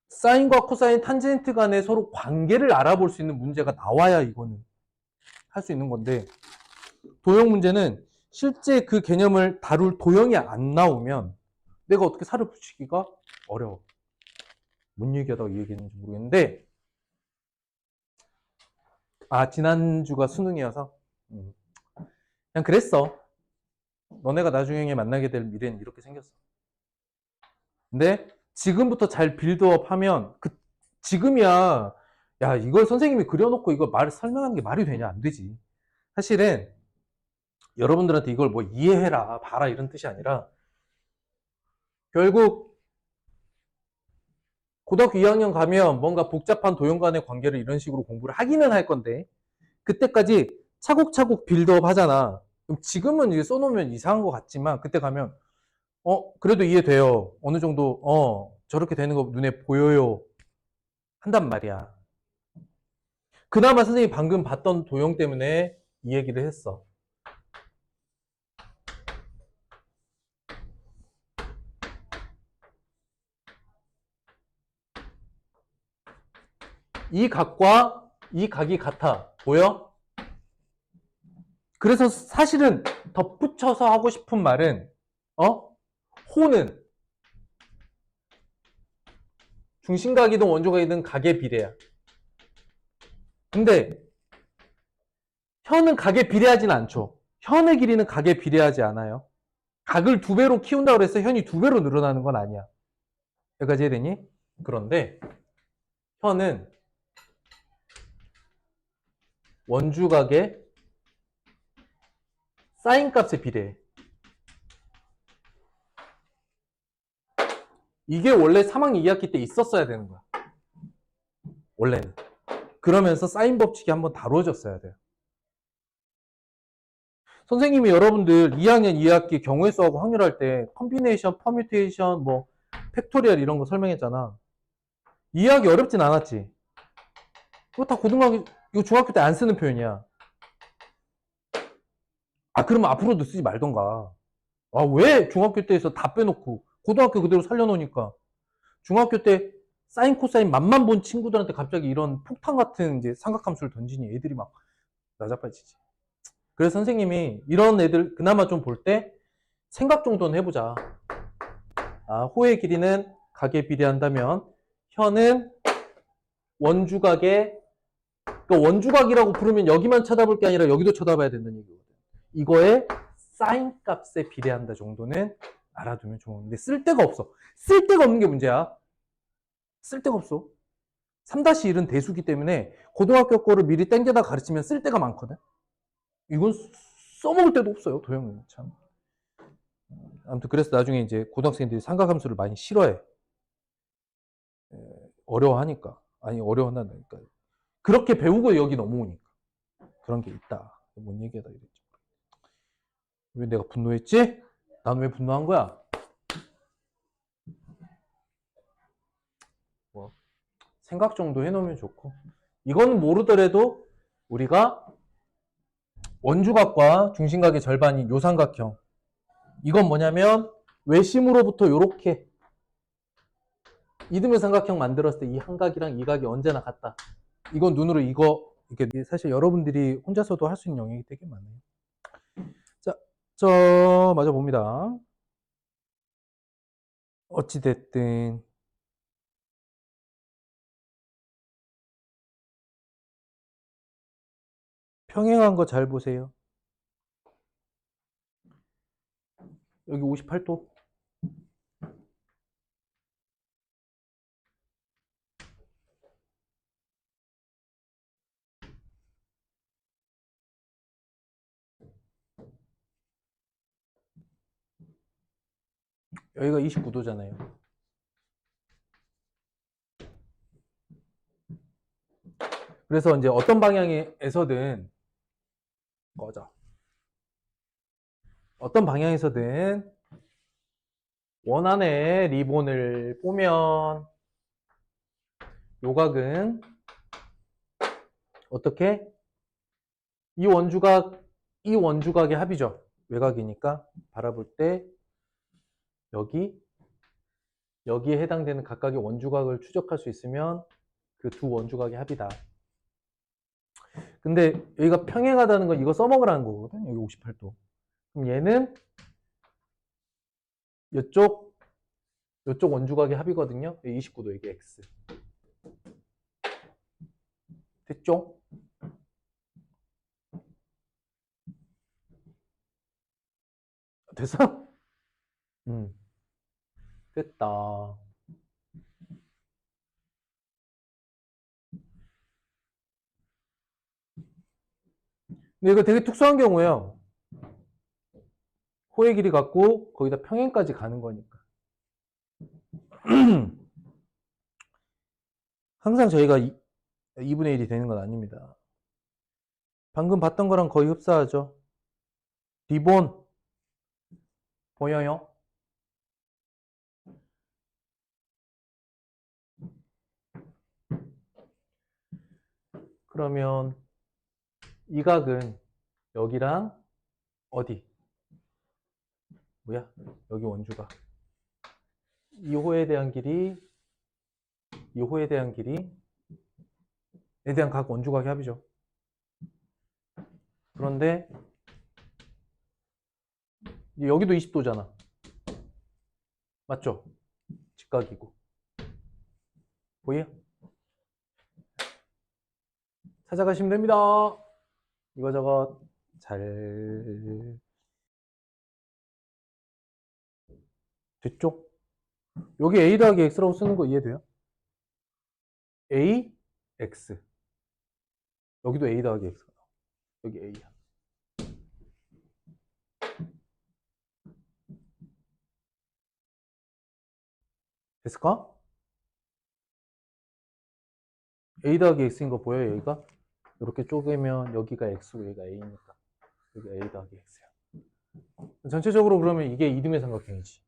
사인과 코사인, 탄젠트 간의 서로 관계를 알아볼 수 있는 문제가 나와야 이거는 할 수 있는 건데, 도형 문제는 실제 그 개념을 다룰 도형이 안 나오면 내가 어떻게 살을 붙이기가 어려워. 뭔 얘기하다가 이 얘기했는지 모르겠는데, 지난주가 수능이어서 그냥 그랬어. 너네가 나중에 만나게 될 미래는 이렇게 생겼어. 근데 지금부터 잘 빌드업 하면 지금이야. 야, 이걸 선생님이 그려놓고 이걸 설명하는 게 말이 되냐? 안 되지. 사실은 여러분들한테 이걸 뭐 이해해라, 봐라 이런 뜻이 아니라 결국 고등학교 2학년 가면 뭔가 복잡한 도형 간의 관계를 이런 식으로 공부를 하기는 할 건데, 그때까지 차곡차곡 빌드업 하잖아. 그럼 지금은 이게 써놓으면 이상한 것 같지만 그때 가면 그래도 이해돼요. 어느 정도 저렇게 되는 거 눈에 보여요. 한단 말이야. 그나마 선생님이 방금 봤던 도형 때문에 이 얘기를 했어. 이 각과 이 각이 같아. 보여? 그래서 사실은 덧붙여서 하고 싶은 말은 호는 중심각이든 원조각이든 각의 비례야. 근데 현은 각에 비례하지는 않죠. 현의 길이는 각에 비례하지 않아요. 각을 2배로 키운다고 해서 현이 2배로 늘어나는 건 아니야. 여기까지 해야되니? 그런데 현은 원주각의 사인 값에 비례해. 이게 원래 3학년 2학기 때 있었어야 되는 거야. 원래는. 그러면서 사인 법칙이 한번 다뤄졌어야 돼요. 선생님이 여러분들 2학년 2학기 경우의 수하고 확률할 때 컴비네이션, 퍼뮤테이션, 뭐 팩토리얼 이런 거 설명했잖아. 이해하기 어렵진 않았지. 그거 다 고등학교, 이거 중학교 때 안 쓰는 표현이야. 아, 그러면 앞으로도 쓰지 말던가. 아, 왜 중학교 때에서 다 빼놓고 고등학교 그대로 살려놓으니까 중학교 때 사인, 코사인 맛만 본 친구들한테 갑자기 이런 폭탄 같은 이제 삼각함수를 던지니 애들이 막 나자빠지지. 그래서 선생님이 이런 애들 그나마 좀 볼 때 생각 정도는 해보자. 아, 호의 길이는 각에 비례한다면 현은 원주각의, 그러니까 원주각이라고 부르면 여기만 쳐다볼 게 아니라 여기도 쳐다봐야 된다는 얘기거든. 이거의 사인 값에 비례한다 정도는 알아두면 좋은데 쓸데가 없어. 쓸데가 없는 게 문제야. 쓸데가 없어. 3-1은 대수기 때문에 고등학교 거를 미리 땡겨다 가르치면 쓸데가 많거든. 이건 써먹을 데도 없어요, 도형은 참. 아무튼 그래서 나중에 이제 고등학생들이 삼각함수를 많이 싫어해. 어려워하니까. 아니, 어려워한다니까. 그렇게 배우고 여기 넘어오니까. 그런 게 있다. 뭔 얘기하다 이랬죠. 왜 내가 분노했지? 난 왜 분노한 거야? 뭐 생각 정도 해놓으면 좋고. 이거는 모르더라도 우리가 원주각과 중심각의 절반인 요삼각형. 이건 뭐냐면 외심으로부터 이렇게 이등변 삼각형 만들었을 때 이 한 각이랑 이 각이 언제나 같다. 이건 눈으로 이게 사실 여러분들이 혼자서도 할 수 있는 영역이 되게 많아요. 자, 저 마저 봅니다. 어찌됐든 평행한 거 잘 보세요. 여기 58도. 여기가 29도잖아요. 그래서 이제 어떤 방향에서든 꺼져. 어떤 방향에서든 원안에 리본을 보면 요각은 어떻게? 이 원주각의 합이죠. 외곽이니까 바라볼 때 여기에 해당되는 각각의 원주각을 추적할 수 있으면 그 두 원주각의 합이다. 근데 여기가 평행하다는 건 이거 써먹으라는 거거든. 여기 58도. 그럼 얘는 이쪽 원주각의 합이거든요. 29도 이게 x. 됐죠? 됐어? 됐다. 근데 이거 되게 특수한 경우예요. 호의 길이 갖고 거기다 평행까지 가는 거니까. 항상 저희가 2분의 1이 되는 건 아닙니다. 방금 봤던 거랑 거의 흡사하죠. 리본 보여요? 그러면 이 각은 여기랑 어디? 뭐야? 여기 원주각. 이 호에 대한 길이, 이 호에 대한 길이, 에 대한 각 원주각의 합이죠. 그런데 여기도 20도잖아. 맞죠? 직각이고. 보여? 찾아가시면 됩니다. 이거저거 잘 됐죠? 여기 a 더하기 x라고 쓰는 거 이해돼요? a, x. 여기도 a 더하기 x가 나와. 여기 a야. 됐을까? a 더하기 x인 거 보여요, 여기가? 이렇게 쪼개면 여기가 x고 여기가 a니까 여기 a 더하기 x야. 전체적으로 그러면 이게 이등의 삼각형이지.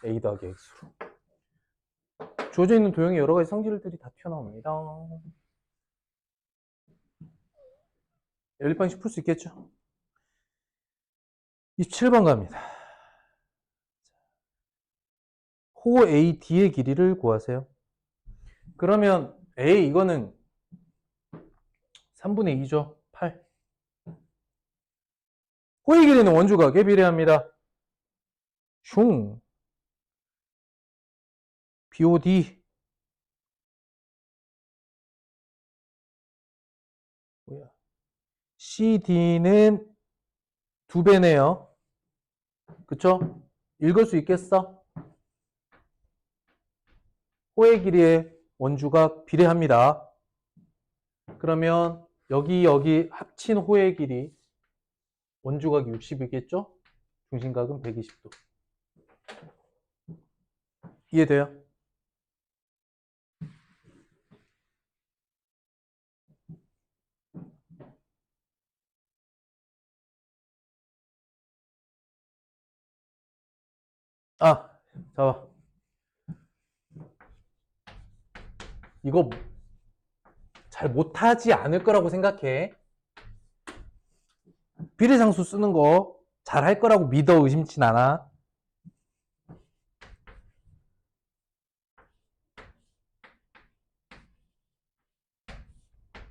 a 더하기 x로. 주어져 있는 도형의 여러 가지 성질들이 다 튀어나옵니다. 연립방식 풀 수 있겠죠? 27번 갑니다. 호 AD의 길이를 구하세요. 그러면 A 이거는 3분의 2죠. 8. 호의 길이는 원주각에 비례합니다. 슝. BOD. 뭐야? CD는 2배네요. 그쵸? 읽을 수 있겠어? 호의 길이의 원주각 비례합니다. 그러면 여기 합친 호의 길이 원주각이 60이겠죠? 중심각은 120도. 이해돼요? 아, 잡아. 이거 잘 못하지 않을 거라고 생각해. 비례상수 쓰는 거 잘 할 거라고 믿어. 의심치 않아.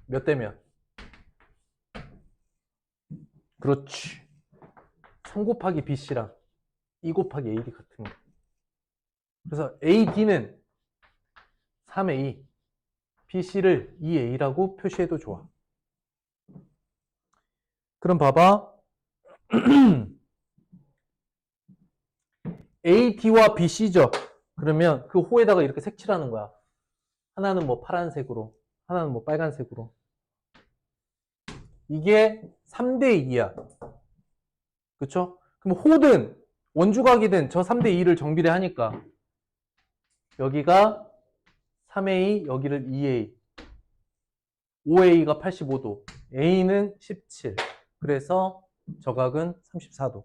몇 대면? 그렇지. 3 곱하기 BC랑 2 곱하기 AD 같은 거. 그래서 AD는 3A, BC를 2A라고 표시해도 좋아. 그럼 봐봐. AD와 BC죠. 그러면 그 호에다가 이렇게 색칠하는 거야. 하나는 뭐 파란색으로, 하나는 뭐 빨간색으로. 이게 3대2야. 그쵸? 그럼 호든 원주각이든 저 3대2를 정비례 하니까 여기가 3A, 여기를 2A. 5A가 85도, A는 17. 그래서 저각은 34도.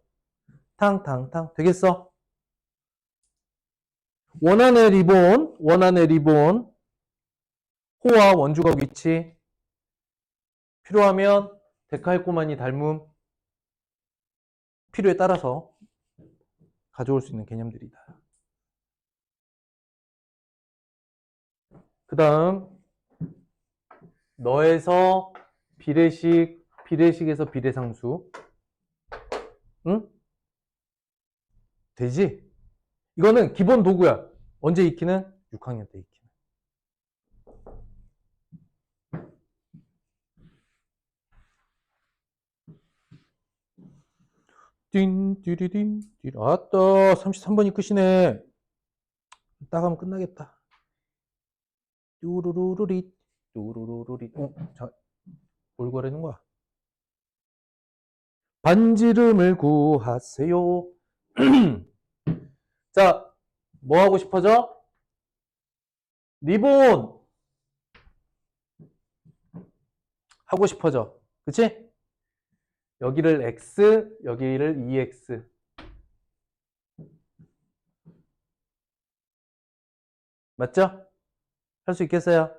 탕탕탕. 되겠어? 원안의 리본, 호와 원주각 위치. 필요하면 데칼코마니 닮음. 필요에 따라서 가져올 수 있는 개념들이다. 그 다음 너에서 비례식에서 비례상수. 응? 되지? 이거는 기본 도구야. 언제 익히는? 6학년 때 익히는. 띵, 띠리딘, 띠리. 아따, 33번이 끝이네. 딱 하면 끝나겠다. 뚜루루루릿, 뚜루루루릿. 자, 뭘 구하라는 거야? 반지름을 구하세요. 자, 뭐 하고 싶어져? 리본 하고 싶어져. 그치? 여기를 x, 여기를 2x. 맞죠? 할 수 있겠어요?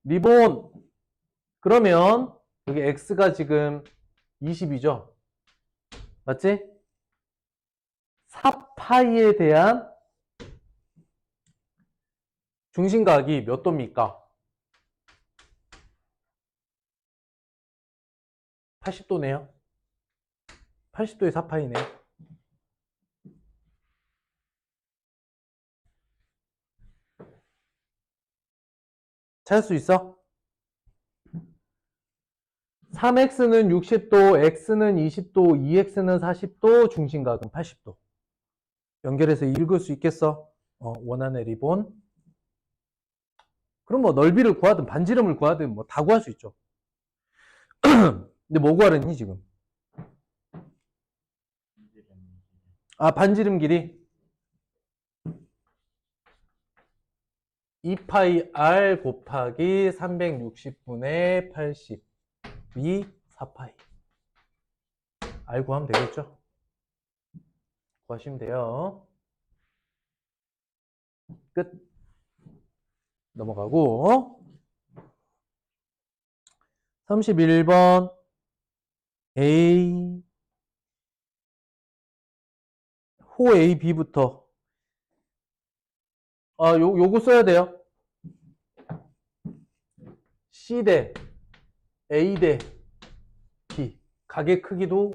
리본. 그러면 여기 x가 지금 20이죠? 맞지? 4파이에 대한 중심각이 몇 도입니까? 80도네요. 80도에 4파이네요. 찾을 수 있어? 3x는 60도, x는 20도, 2x는 40도, 중심각은 80도. 연결해서 읽을 수 있겠어? 원하는 리본. 그럼 뭐 넓이를 구하든 반지름을 구하든 뭐 다 구할 수 있죠. 근데 뭐 구하려니 지금? 반지름 길이? 2파이 r 곱하기 360분의 80이 4파이. r 구하면 되겠죠? 구하시면 돼요. 끝. 넘어가고 31번 A 호 A, B부터 요거 써야 돼요. C 대 A 대 B 각의 크기도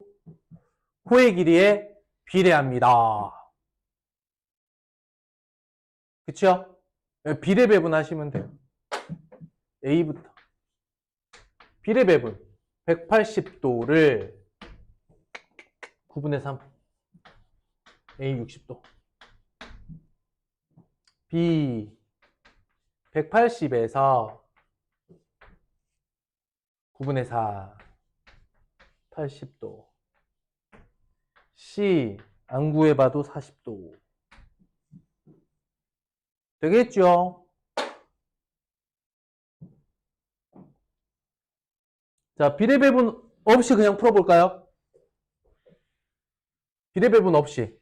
호의 길이에 비례합니다. 그쵸? 비례 배분하시면 돼요. A부터 비례 배분 180도를 9분의 3 A 60도 B 180에서 9분의 4 80도 C 안 구해봐도 40도 되겠죠? 자, 비례배분 없이 그냥 풀어볼까요? 비례배분 없이.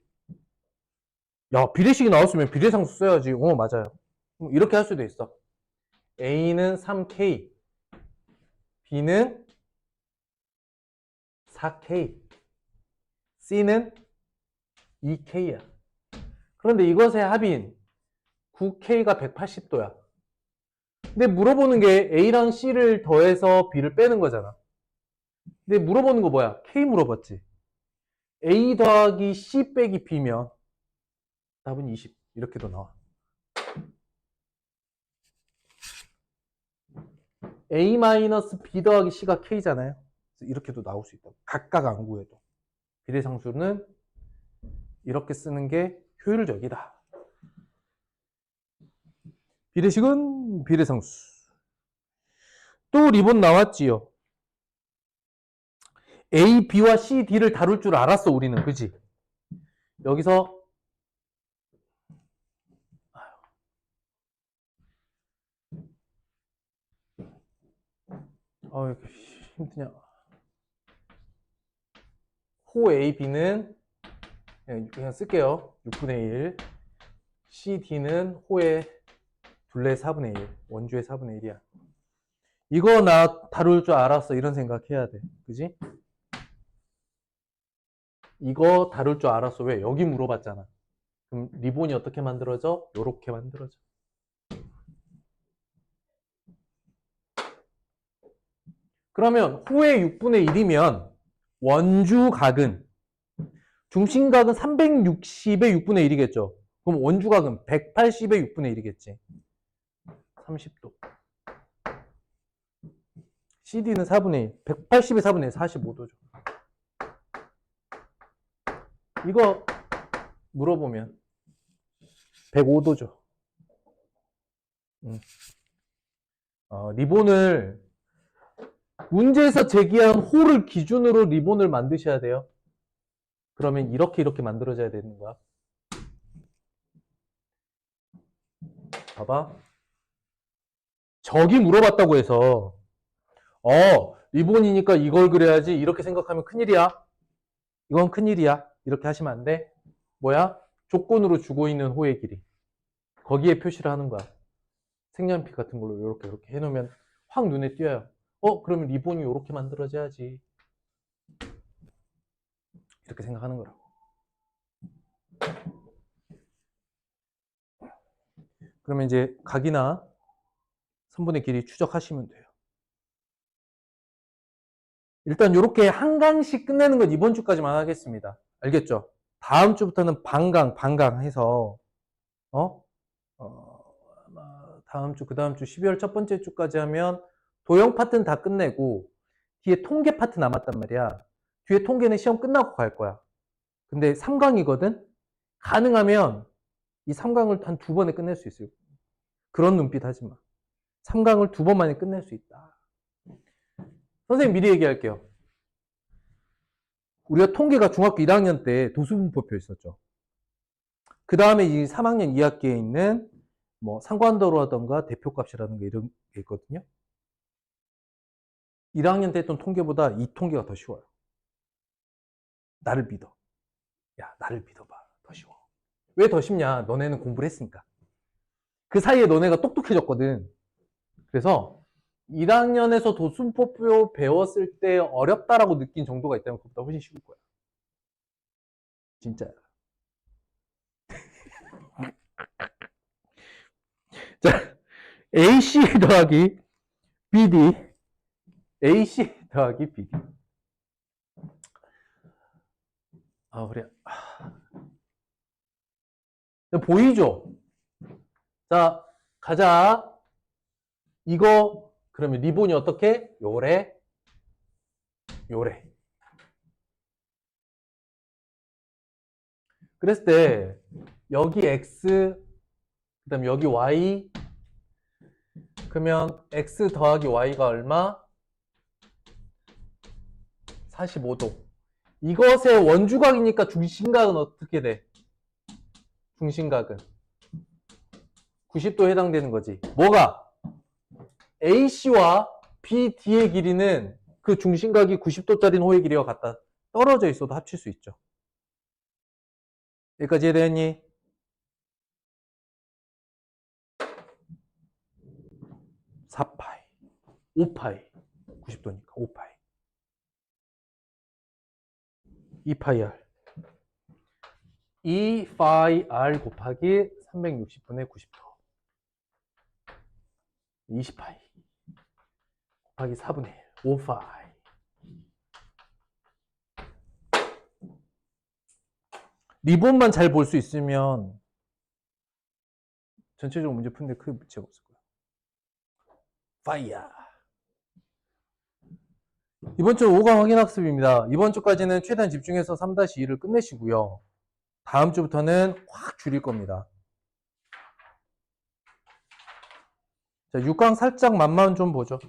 야, 비례식이 나왔으면 비례상수 써야지. 맞아요. 이렇게 할 수도 있어. A는 3K, B는 4K, C는 2K야. 그런데 이것의 합인 9K가 180도야. 근데 물어보는 게 A랑 C를 더해서 B를 빼는 거잖아. 근데 물어보는 거 뭐야? K 물어봤지. A 더하기 C 빼기 B면 답은 20. 이렇게도 나와. A-B 더하기 C가 K잖아요. 이렇게도 나올 수 있다. 각각 안 구해도. 비례상수는 이렇게 쓰는 게 효율적이다. 비례식은 비례상수. 또 리본 나왔지요. A, B와 C, D를 다룰 줄 알았어, 우리는. 그치? 여기서 왜 이렇게 힘드냐. 호 A, B는 그냥 쓸게요. 6분의 1. C, D는 호의 둘레 4분의 1. 원주의 4분의 1이야. 이거 나 다룰 줄 알았어. 이런 생각해야 돼. 그지? 이거 다룰 줄 알았어. 왜? 여기 물어봤잖아. 그럼 리본이 어떻게 만들어져? 요렇게 만들어져. 그러면 호의 6분의 1이면 원주각은 중심각은 360의 6분의 1이겠죠. 그럼 원주각은 180의 6분의 1이겠지. 30도. CD는 4분의 1. 180의 4분의 1. 45도죠. 이거 물어보면 105도죠. 리본을 문제에서 제기한 호를 기준으로 리본을 만드셔야 돼요. 그러면 이렇게 만들어져야 되는 거야. 봐봐. 저기 물어봤다고 해서 리본이니까 이걸 그려야지 이렇게 생각하면 큰일이야. 이건 큰일이야. 이렇게 하시면 안 돼. 뭐야? 조건으로 주고 있는 호의 길이. 거기에 표시를 하는 거야. 색연필 같은 걸로 이렇게 해놓으면 확 눈에 띄어요. 그러면 리본이 이렇게 만들어져야지. 이렇게 생각하는 거라고. 그러면 이제 각이나 선분의 길이 추적하시면 돼요. 일단 이렇게 한 강씩 끝내는 건 이번 주까지만 하겠습니다. 알겠죠? 다음 주부터는 반강 해서 아마 다음 주, 그 다음 주 12월 첫 번째 주까지 하면 도형 파트는 다 끝내고 뒤에 통계 파트 남았단 말이야. 뒤에 통계는 시험 끝나고 갈 거야. 근데 3강이거든? 가능하면 이 3강을 한 2번에 끝낼 수 있어요. 그런 눈빛 하지 마. 3강을 2번 만에 끝낼 수 있다. 선생님 미리 얘기할게요. 우리가 통계가 중학교 1학년 때 도수분포표 있었죠. 그 다음에 이 3학년 2학기에 있는 뭐 상관도로라던가 대표값이라는 게 이런 게 있거든요. 1학년 때 했던 통계보다 이 통계가 더 쉬워요. 나를 믿어. 야, 나를 믿어봐. 더 쉬워. 왜 더 쉽냐? 너네는 공부를 했으니까. 그 사이에 너네가 똑똑해졌거든. 그래서 1학년에서 도수분포표 배웠을 때 어렵다라고 느낀 정도가 있다면 그것보다 훨씬 쉬울 거야. 진짜야. 자, AC 더하기 BD, AC 더하기 BD. 아, 그래. 보이죠? 자, 가자. 이거, 그러면 리본이 어떻게? 요래, 요래. 그랬을 때, 여기 X, 그 다음에 여기 Y, 그러면 X 더하기 Y가 얼마? 45도. 이것의 원주각이니까 중심각은 어떻게 돼? 중심각은 90도 해당되는 거지. 뭐가? AC와 BD의 길이는 그 중심각이 90도짜리 호의 길이와 같다. 떨어져 있어도 합칠 수 있죠. 여기까지 이해되니? (4파이) (5파이) 90도니까 (5파이) 2파이 r 2파이 r 곱하기 360분의 90도 20파이 곱하기 4분의 1 5파이. 리본만 잘 볼 수 있으면 전체적으로 문제 푸는데 크게 문제가 없을 거야. 파이야. 이번 주 5강 확인 학습입니다. 이번 주까지는 최대한 집중해서 3-2를 끝내시고요. 다음 주부터는 확 줄일 겁니다. 자, 6강 살짝 맛만 좀 보죠.